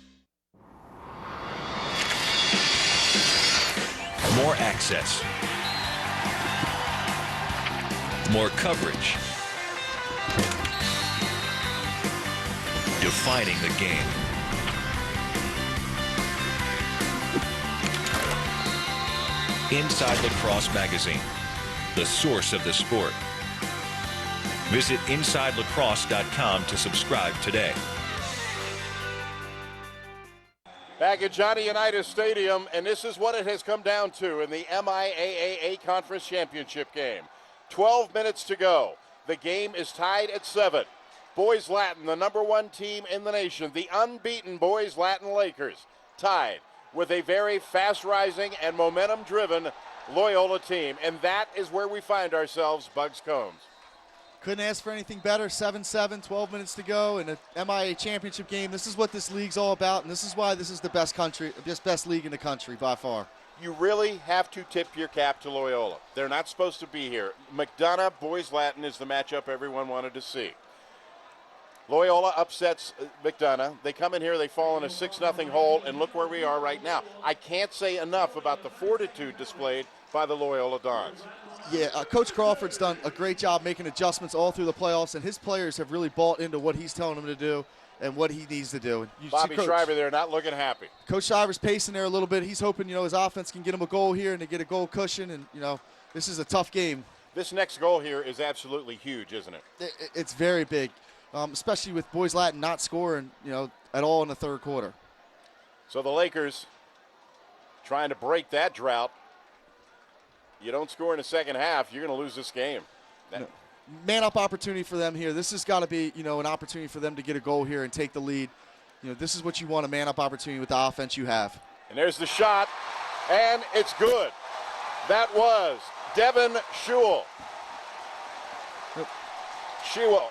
More access. More coverage. Defining the game. Inside Lacrosse Magazine, the source of the sport. Visit InsideLacrosse.com to subscribe today. Back at Johnny Unitas Stadium, and this is what it has come down to in the MIAA A Conference Championship game. 12 minutes to go. The game is tied at 7. Boys Latin, the #1 team in the nation, the unbeaten Boys Latin Lakers, tied with a very fast-rising and momentum-driven Loyola team. And that is where we find ourselves, Bugs Combs. Couldn't ask for anything better. 7-7, 12 minutes to go in a MIAA championship game. This is what this league's all about, and this is why this is the best league in the country by far. You really have to tip your cap to Loyola. They're not supposed to be here. McDonough, Boys Latin is the matchup everyone wanted to see. Loyola upsets McDonough. They come in here, they fall in a 6-0 hole, and look where we are right now. I can't say enough about the fortitude displayed by the Loyola Dons. Yeah, Coach Crawford's done a great job making adjustments all through the playoffs, and his players have really bought into what he's telling them to do and what he needs to do. Bobby Schreiber there not looking happy. Coach Schreiber's pacing there a little bit. He's hoping, his offense can get him a goal here and to get a goal cushion, and, this is a tough game. This next goal here is absolutely huge, isn't it? It's very big, especially with Boys Latin not scoring, at all in the third quarter. So the Lakers trying to break that drought. You don't score in the second half, you're going to lose this game. Man-up opportunity for them here. This has got to be, an opportunity for them to get a goal here and take the lead. This is what you want, a man-up opportunity with the offense you have. And there's the shot, and it's good. That was Devin Schewel.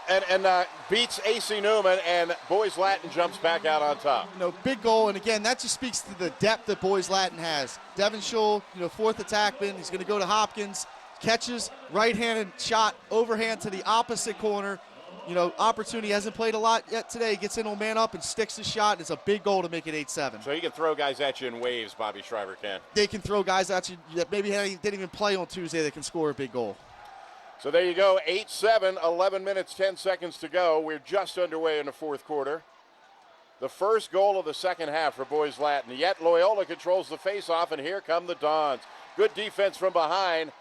And beats AC Newman, and Boys Latin jumps back out on top. Big goal, and again, that just speaks to the depth that Boys Latin has. Devin Schewel, fourth attackman. He's going to go to Hopkins, catches, right-handed shot, overhand to the opposite corner. Opportunity, hasn't played a lot yet today. Gets in on man up and sticks the shot. It's a big goal to make it 8-7. So he can throw guys at you in waves, Bobby Schreiber can. They can throw guys at you that maybe didn't even play on Tuesday that can score a big goal. So there you go, 8-7, 11 minutes, 10 seconds to go. We're just underway in the fourth quarter. The first goal of the second half for Boys Latin. Yet Loyola controls the faceoff, and here come the Dons. Good defense from behind.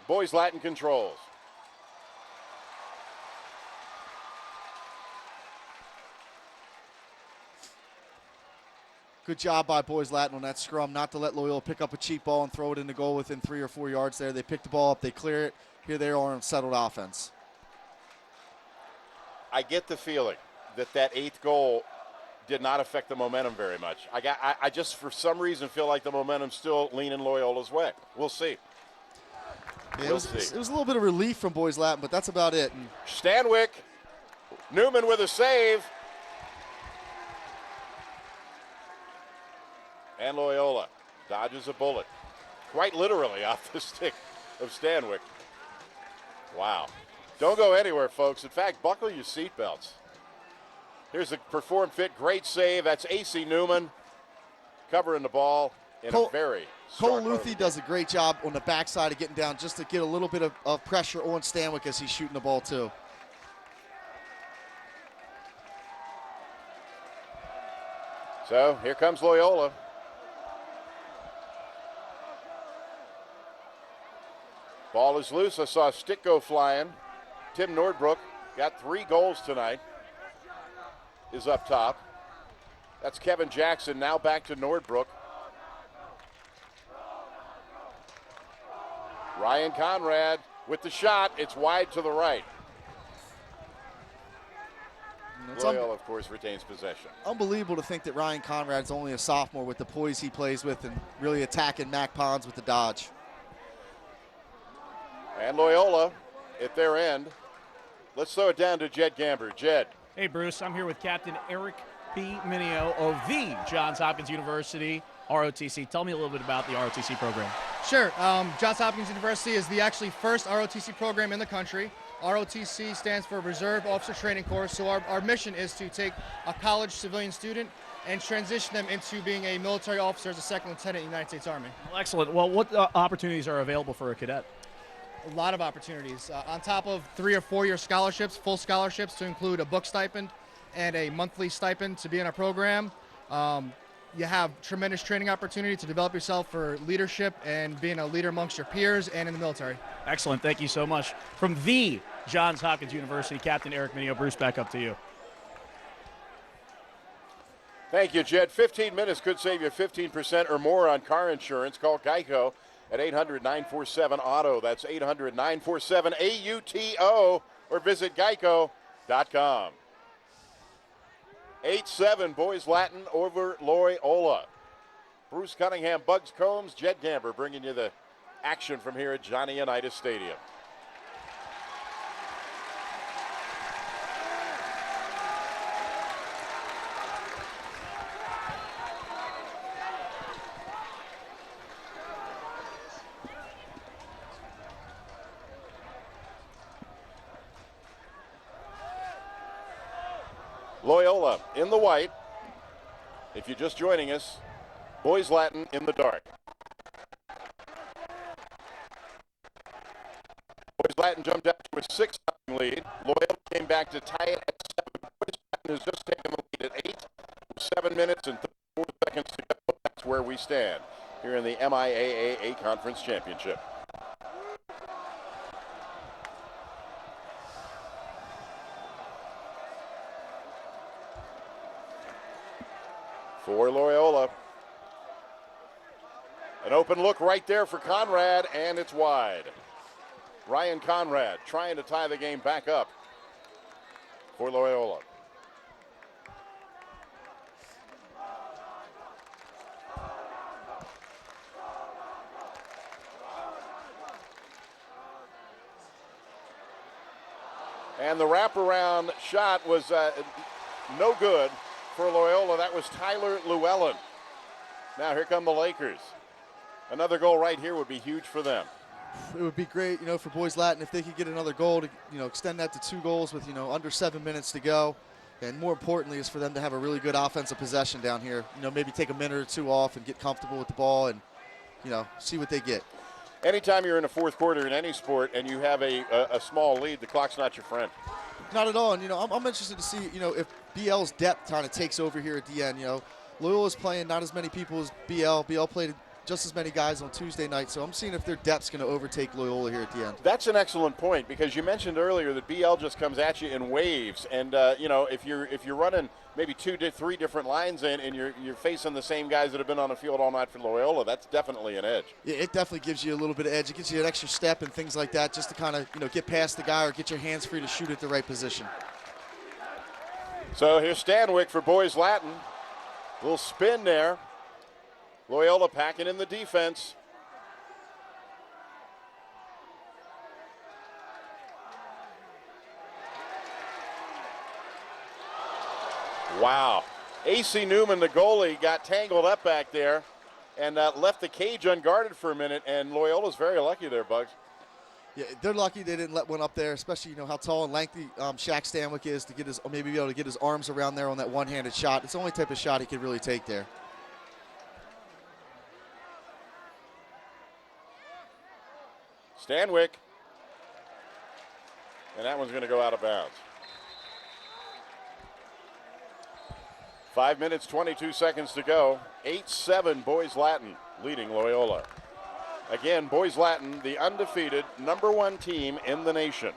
Boys Latin controls. Good job by Boys Latin on that scrum, not to let Loyola pick up a cheap ball and throw it in the goal within 3 or 4 yards there. They pick the ball up, they clear it. Here they are on settled offense. I get the feeling that eighth goal did not affect the momentum very much. I just, for some reason, feel like the momentum's still leaning Loyola's way. We'll see. Yeah, it was a little bit of relief from Boys Latin, but that's about it. And Stanwyck, Newman with a save. And Loyola dodges a bullet, quite literally off the stick of Stanwyck. Wow. Don't go anywhere, folks. In fact, buckle your seatbelts. Here's the Perform Fit, great save. That's AC Newman covering the ball in a very Cole Luthi does a great job on the backside of getting down just to get a little bit of pressure on Stanwyck as he's shooting the ball too. So here comes Loyola. Ball is loose. I saw a stick go flying. Tim Nordbrook got 3 goals tonight. Is up top. That's Kevin Jackson. Now back to Nordbrook. Ryan Conrad with the shot. It's wide to the right. Loyola, of course, retains possession. Unbelievable to think that Ryan Conrad's only a sophomore with the poise he plays with and really attacking Mac Pons with the dodge. And Loyola at their end. Let's throw it down to Jed Gamber. Jed. Hey, Bruce. I'm here with Captain Eric B. Mineo of the Johns Hopkins University ROTC. Tell me a little bit about the ROTC program. Sure. Johns Hopkins University is the actually first ROTC program in the country. ROTC stands for Reserve Officer Training Corps. So our mission is to take a college civilian student and transition them into being a military officer as a second lieutenant in the United States Army. Well, excellent. Well, what opportunities are available for a cadet? A lot of opportunities. On top of 3 or 4 year scholarships, full scholarships to include a book stipend and a monthly stipend to be in our program. You have tremendous training opportunity to develop yourself for leadership and being a leader amongst your peers and in the military. Excellent. Thank you so much. From the Johns Hopkins University, Captain Eric Mineo. Bruce, back up to you. Thank you, Jed. 15 minutes could save you 15% or more on car insurance. Call Geico at 800-947-AUTO. That's 800-947-AUTO, or visit geico.com. 8-7, Boys Latin over Loyola. Bruce Cunningham, Bugs Combs, Jed Gamber bringing you the action from here at Johnny Unitas Stadium. Loyola in the white. If you're just joining us, Boys Latin in the dark. Boys Latin jumped out to a 6-0 lead. Loyola came back to tie it at 7. Boys Latin has just taken the lead at 8. 7 minutes and 34 seconds to go. That's where we stand here in the MIAA A Conference Championship. For Loyola. An open look right there for Conrad, and it's wide. Ryan Conrad trying to tie the game back up for Loyola. And the wraparound shot was no good for Loyola. That was Tyler Llewellyn. Now here come the Lakers. Another goal right here would be huge for them. It would be great, for Boys Latin if they could get another goal to, extend that to 2 goals with, under 7 minutes to go. And more importantly is for them to have a really good offensive possession down here. Maybe take a minute or 2 off and get comfortable with the ball and, see what they get. Anytime you're in a fourth quarter in any sport and you have a small lead, the clock's not your friend. Not at all. And, I'm interested to see, if BL's depth kind of takes over here at the end. Loyola's playing not as many people as BL. BL played just as many guys on Tuesday night, so I'm seeing if their depth's going to overtake Loyola here at the end. That's an excellent point, because you mentioned earlier that BL just comes at you in waves, and if you're running maybe 2 to 3 different lines in, and you're facing the same guys that have been on the field all night for Loyola, that's definitely an edge. Yeah, it definitely gives you a little bit of edge. It gives you an extra step and things like that, just to kind of get past the guy or get your hands free to shoot at the right position. So here's Stanwyck for Boys Latin. Little spin there. Loyola packing in the defense. Wow. A.C. Newman, the goalie, got tangled up back there and left the cage unguarded for a minute, and Loyola's very lucky there, Bugs. Yeah, they're lucky they didn't let one up there, especially how tall and lengthy Shaq Stanwyck is to get his, or maybe be able to get his arms around there on that one-handed shot. It's the only type of shot he could really take there. Stanwyck. And that one's going to go out of bounds. 5 minutes, 22 seconds to go. 8-7 Boys Latin leading Loyola. Again, Boys Latin, the undefeated #1 team in the nation.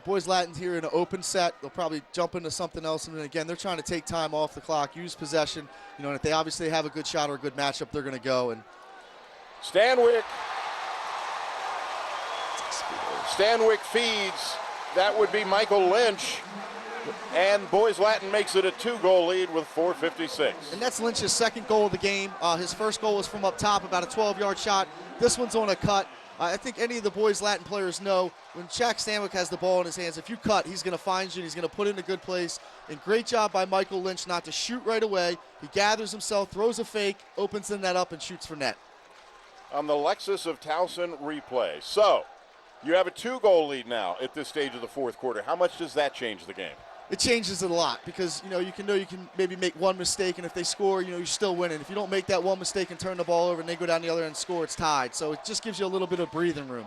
Boys Latin's here in an open set. They'll probably jump into something else. And then again, they're trying to take time off the clock, use possession. And if they obviously have a good shot or a good matchup, they're going to go. And Stanwyck feeds. That would be Michael Lynch. And Boys Latin makes it a 2-goal lead with 4:56. And that's Lynch's second goal of the game. His first goal was from up top, about a 12-yard shot. This one's on a cut. I think any of the Boys Latin players know when Shaq Stanwyck has the ball in his hands, if you cut, he's going to find you and he's going to put it in a good place. And great job by Michael Lynch not to shoot right away. He gathers himself, throws a fake, opens the net up, and shoots for net. On the Lexus of Towson replay. So, you have a 2-goal lead now at this stage of the fourth quarter. How much does that change the game? It changes it a lot because, you can maybe make one mistake, and if they score, you're still winning. If you don't make that one mistake and turn the ball over and they go down the other end and score, it's tied. So it just gives you a little bit of breathing room.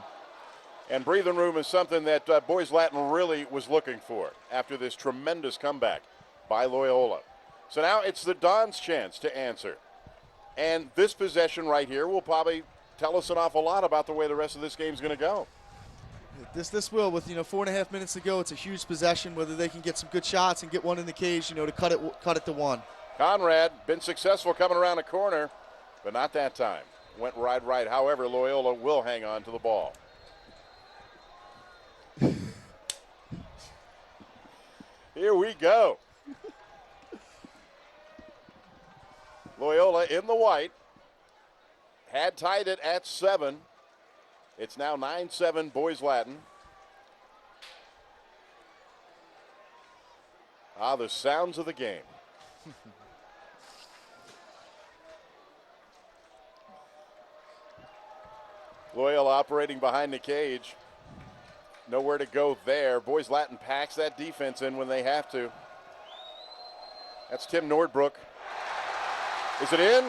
And breathing room is something that Boys Latin really was looking for after this tremendous comeback by Loyola. So now it's the Dons' chance to answer. And this possession right here will probably tell us an awful lot about the way the rest of this game is going to go. This will, with 4.5 minutes to go, it's a huge possession. Whether they can get some good shots and get one in the cage, to cut it to 1. Conrad been successful coming around the corner, but not that time. Went right. However, Loyola will hang on to the ball. Here we go. Loyola in the white had tied it at 7. It's now 9-7 Boys Latin. The sounds of the game. Loyola operating behind the cage. Nowhere to go there. Boys Latin packs that defense in when they have to. That's Tim Nordbrook. Is it in?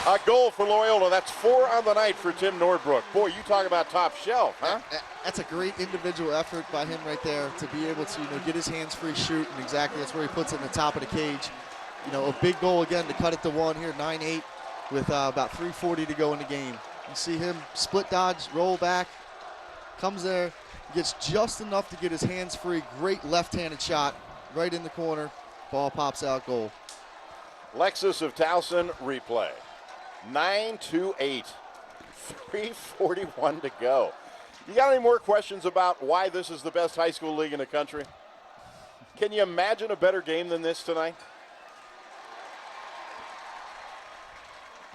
A goal for Loyola. That's 4 on the night for Tim Nordbrook. Boy, you talk about top shelf, huh? That's a great individual effort by him right there to be able to, get his hands free, shoot, and exactly that's where he puts it in the top of the cage. A big goal again to cut it to 1 here, 9-8, with about 3:40 to go in the game. You see him split dodge, roll back, comes there, gets just enough to get his hands free. Great left-handed shot right in the corner. Ball pops out, goal. Lexus of Towson replay. 9-8. 3:41 to go. You got any more questions about why this is the best high school league in the country? Can you imagine a better game than this tonight?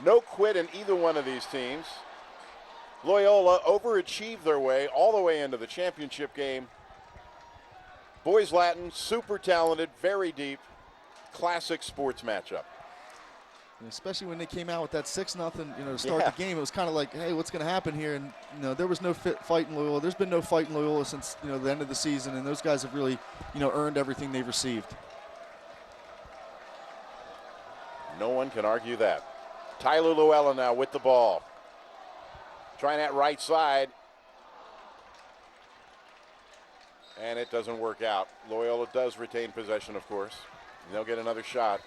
No quit in either one of these teams. Loyola overachieved their way all the way into the championship game. Boys Latin, super talented, very deep, classic sports matchup. And especially when they came out with that 6-0, to start the game, it was kind of like, hey, what's going to happen here? And there was no fight in Loyola. There's been no fight in Loyola since the end of the season, and those guys have really earned everything they've received. No one can argue that. Tyler Llewellyn now with the ball. Trying that right side. And it doesn't work out. Loyola does retain possession, of course. They'll get another shot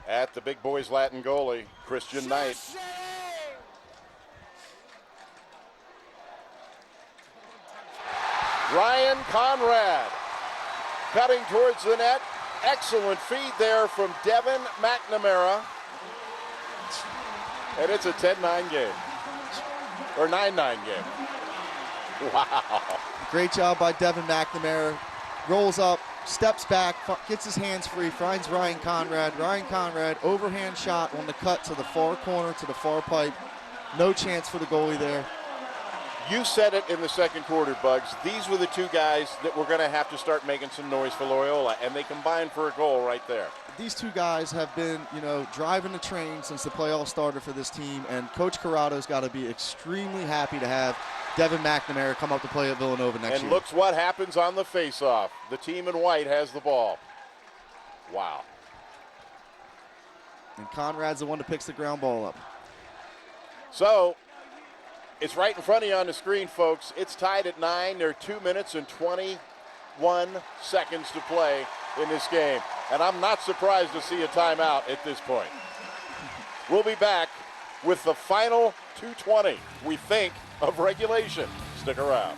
at the big boys Latin goalie, Christian Knight. Ryan Conrad cutting towards the net. Excellent feed there from Devin McNamara. And it's a 10-9 game. Or 9-9 game. Wow. Great job by Devin McNamara. Rolls up, steps back, gets his hands free, finds Ryan Conrad. Ryan Conrad, overhand shot on the cut to the far corner, to the far pipe. No chance for the goalie there. You said it in the second quarter, Bugs. These were the two guys that were going to have to start making some noise for Loyola, and they combined for a goal right there. These two guys have been, driving the train since the playoff started for this team, and Coach Corrado's got to be extremely happy to have Devin McNamara come up to play at Villanova next year. And look what happens on the face-off. The team in white has the ball. Wow. And Conrad's the one that picks the ground ball up. So, it's right in front of you on the screen, folks. It's tied at 9. There are 2 minutes and 21 seconds to play in this game. And I'm not surprised to see a timeout at this point. We'll be back with the final 2:20, we think, of regulation. Stick around.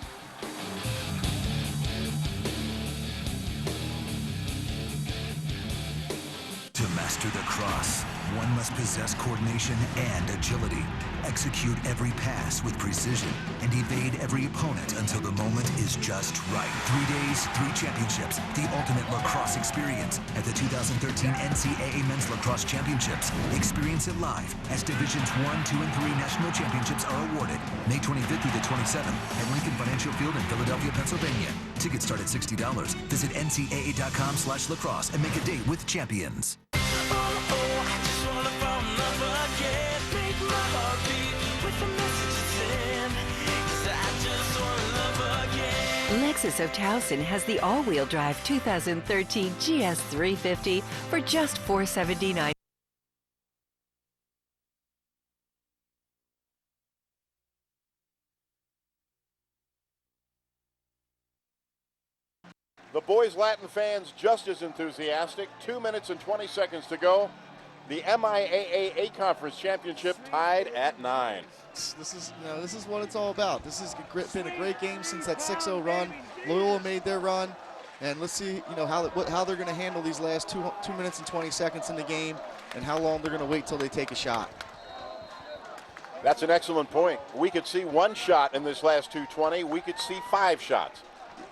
To master the cross, one must possess coordination and agility, execute every pass with precision, and evade every opponent until the moment is just right. 3 days, 3 championships, the ultimate lacrosse experience at the 2013 NCAA Men's Lacrosse Championships. Experience it live as Divisions 1, 2, and 3 national championships are awarded May 25th through the 27th at Lincoln Financial Field in Philadelphia, Pennsylvania. Tickets start at $60. Visit ncaa.com/lacrosse and make a date with champions. Lexus of Towson has the all-wheel drive 2013 GS350 for just $479. The boys Latin fans just as enthusiastic. 2 minutes and 20 seconds to go. The MIAA A Conference Championship tied at 9. This is what it's all about. This has been a great game since that 6-0 run. Loyola made their run, and let's see how they're going to handle these last 2 minutes and 20 seconds in the game, and how long they're going to wait till they take a shot. That's an excellent point. We could see 1 shot in this last 2:20. We could see 5 shots.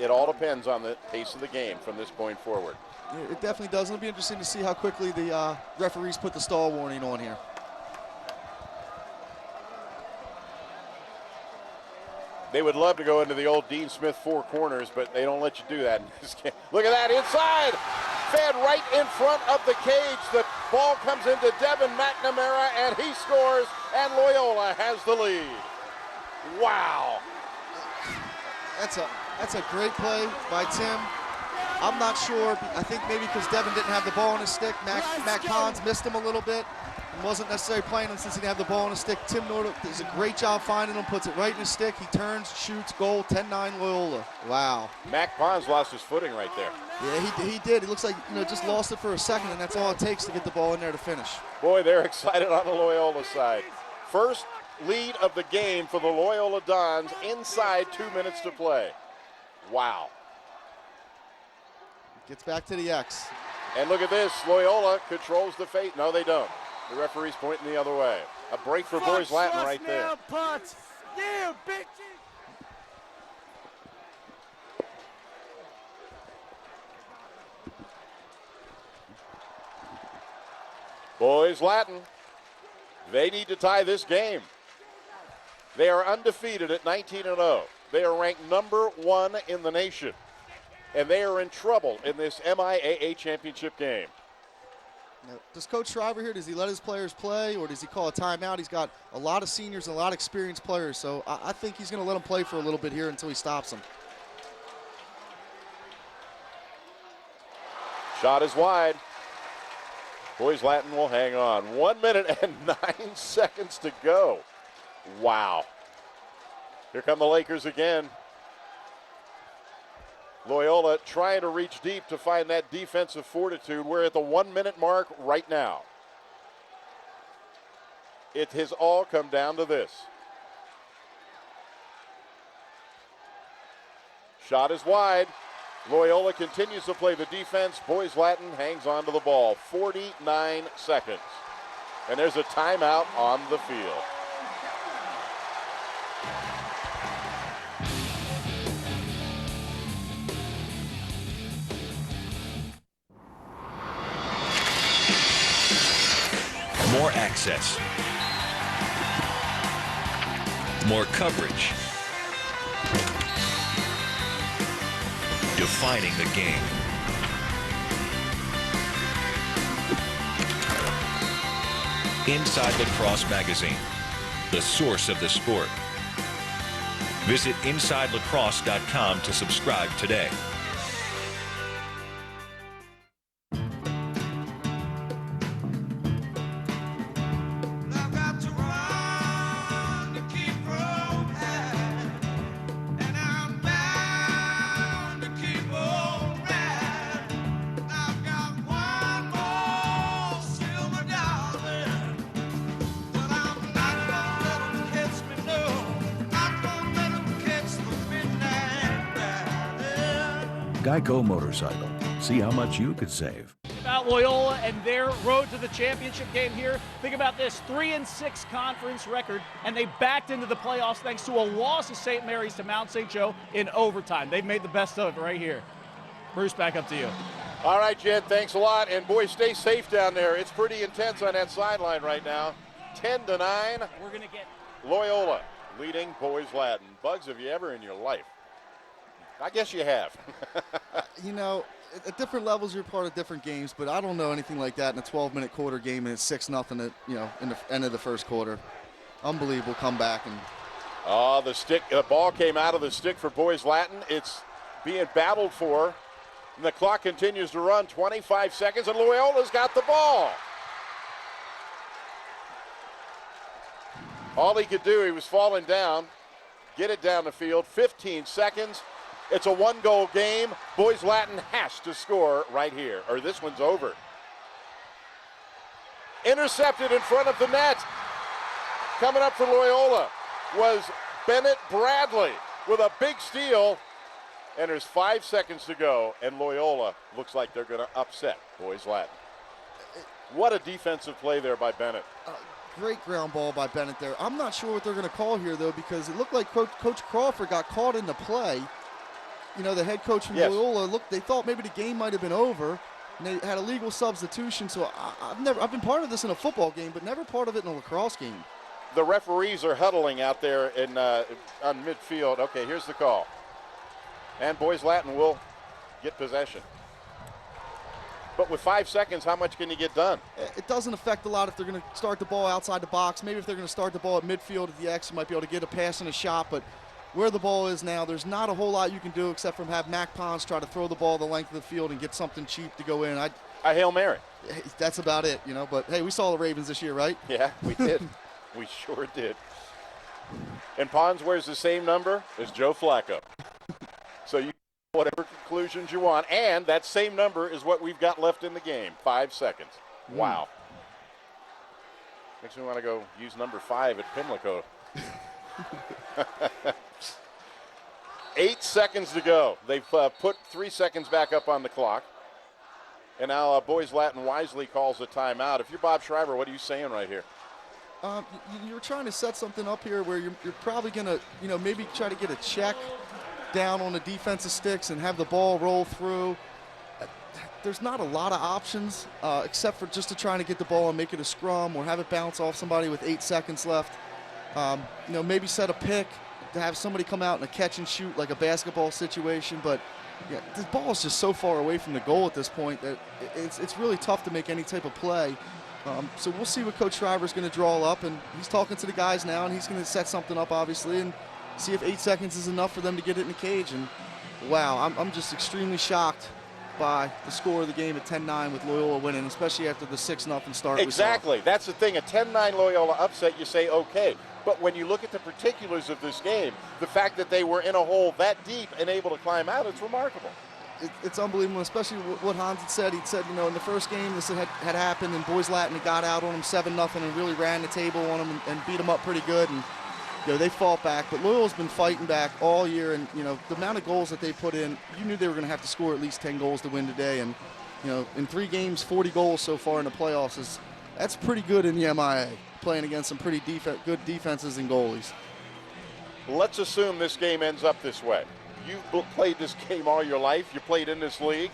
It all depends on the pace of the game from this point forward. It definitely does. It'll be interesting to see how quickly the referees put the stall warning on here. They would love to go into the old Dean Smith 4 corners, but they don't let you do that in this game. Look at that inside. Fed right in front of the cage. The ball comes into Devin McNamara, and he scores, and Loyola has the lead. Wow. That's a great play by Tim. I'm not sure. I think maybe because Devin didn't have the ball on his stick, Mac Pons missed him a little bit and wasn't necessarily playing him since he didn't have the ball on his stick. Tim Norton does a great job finding him, puts it right in his stick. He turns, shoots, goal, 10-9 Loyola. Wow. Mac Pons lost his footing right there. Yeah, he did. It looks like, just lost it for a second, and that's all it takes to get the ball in there to finish. Boy, they're excited on the Loyola side. First lead of the game for the Loyola Dons inside 2 minutes to play. Wow. Gets back to the X. And look at this. Loyola controls the fate. No, they don't. The referee's pointing the other way. A break for Boys Latin right there. Yeah, bitch. Boys Latin, they need to tie this game. They are undefeated at 19-0. They are ranked number 1 in the nation. And they are in trouble in this MIAA championship game. Now, does Coach Shriver here, does he let his players play or does he call a timeout? He's got a lot of seniors and a lot of experienced players, so I think he's going to let them play for a little bit here until he stops them. Shot is wide. Boys Latin will hang on. 1 minute and 9 seconds to go. Wow. Here come the Lakers again. Loyola trying to reach deep to find that defensive fortitude. We're at the 1 minute mark right now. It has all come down to this. Shot is wide. Loyola continues to play the defense. Boys Latin hangs on to the ball. 49 seconds. And there's a timeout on the field. More access. More coverage. Defining the game. Inside Lacrosse Magazine, the source of the sport. Visit InsideLacrosse.com to subscribe today. Geico Motorcycle. See how much you could save. About Loyola and their road to the championship game here. Think about this, 3-6 conference record, and they backed into the playoffs thanks to a loss of St. Mary's to Mount St. Joe in overtime. They've made the best of it right here. Bruce, back up to you. All right, Jed, thanks a lot. And boy, stay safe down there. It's pretty intense on that sideline right now. 10-9. We're going to get Loyola leading Boys Latin. Bugs, have you ever in your life? I guess you have. At different levels, you're part of different games, but I don't know anything like that in a 12-minute quarter game, and it's 6-0 in the end of the first quarter. Unbelievable comeback. And the ball came out of the stick for Boys Latin. It's being battled for, and the clock continues to run. 25 seconds, and Loyola's got the ball. All he could do, he was falling down, get it down the field. 15 seconds. It's a one-goal game. Boys Latin has to score right here, or this one's over. Intercepted in front of the net. Coming up for Loyola was Bennett Bradley with a big steal. And there's 5 seconds to go, and Loyola looks like they're going to upset Boys Latin. What a defensive play there by Bennett. Great ground ball by Bennett there. I'm not sure what they're going to call here, though, because it looked like Coach Crawford got caught in the play. The head coach from Loyola, they thought maybe the game might have been over, and they had a legal substitution. So I've been part of this in a football game, but never part of it in a lacrosse game. The referees are huddling out there on midfield. Okay, here's the call. And Boys Latin will get possession. But with 5 seconds, how much can you get done? It doesn't affect a lot if they're going to start the ball outside the box. Maybe if they're going to start the ball at midfield at the X, you might be able to get a pass and a shot. But where the ball is now, there's not a whole lot you can do except from have Mac Pons try to throw the ball the length of the field and get something cheap to go in. A Hail Mary. That's about it, you know. But, hey, we saw the Ravens this year, right? Yeah, we did. We sure did. And Pons wears the same number as Joe Flacco. So you whatever conclusions you want. And that same number is what we've got left in the game. 5 seconds. Wow. Makes me want to go use number 5 at Pimlico. 8 seconds to go. They've put 3 seconds back up on the clock. And now Boys Latin wisely calls a timeout. If you're Bob Schreiber, what are you saying right here? You're trying to set something up here where you're probably going to, maybe try to get a check down on the defensive sticks and have the ball roll through. There's not a lot of options except for just to trying to get the ball and make it a scrum or have it bounce off somebody with 8 seconds left. Maybe set a pick to have somebody come out in a catch and shoot like a basketball situation. But yeah, the ball is just so far away from the goal at this point that it's really tough to make any type of play. So we'll see what Coach Schreiber's going to draw up, and he's talking to the guys now, and he's going to set something up, obviously, and see if 8 seconds is enough for them to get it in the cage. And wow, I'm just extremely shocked by the score of the game at 10-9 with Loyola winning, especially after the 6-0 start. Exactly. That's the thing. A 10-9 Loyola upset, you say, okay. But when you look at the particulars of this game, the fact that they were in a hole that deep and able to climb out, it's remarkable. It's unbelievable, especially what Hans had said. He'd said, in the first game this had happened, and Boys Latin had got out on them 7-0 and really ran the table on them and beat them up pretty good. And they fought back, but Loyola's been fighting back all year. And the amount of goals that they put in, you knew they were going to have to score at least 10 goals to win today. And in 3 games, 40 goals so far in the playoffs that's pretty good in the MIAA, playing against some pretty good defenses and goalies. Let's assume this game ends up this way. You've played this game all your life. You played in this league.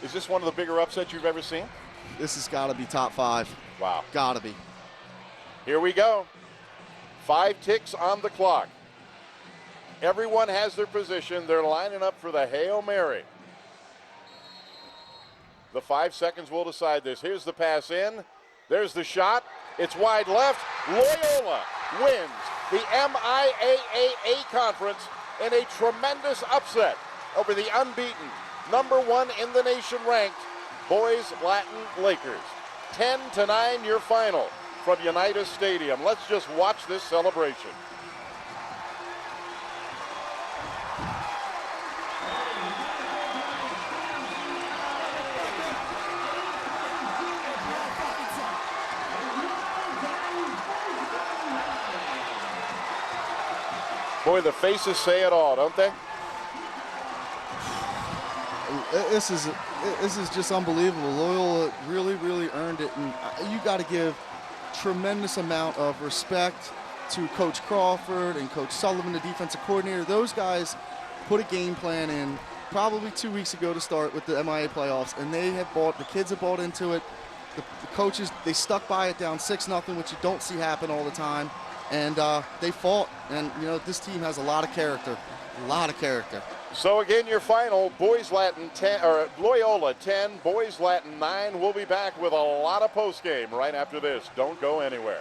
Is this one of the bigger upsets you've ever seen? This has got to be top 5. Wow. Got to be. Here we go. 5 ticks on the clock. Everyone has their position. They're lining up for the Hail Mary. The 5 seconds will decide this. Here's the pass in. There's the shot. It's wide left. Loyola wins the MIAA A Conference in a tremendous upset over the unbeaten, #1 in the nation ranked Boys Latin Lakers. 10-9 your final from Unitas Stadium. Let's just watch this celebration. Boy, the faces say it all, don't they? This is just unbelievable. Loyola really earned it, and you got to give tremendous amount of respect to Coach Crawford and Coach Sullivan, the defensive coordinator. Those guys put a game plan in probably 2 weeks ago to start with the MIAA playoffs, and the kids have bought into it. The coaches, they stuck by it down 6-0, which you don't see happen all the time. And they fought, and this team has a lot of character, So again, your final: Boys Latin 10, or Loyola 10, Boys Latin 9. We'll be back with a lot of post game right after this. Don't go anywhere.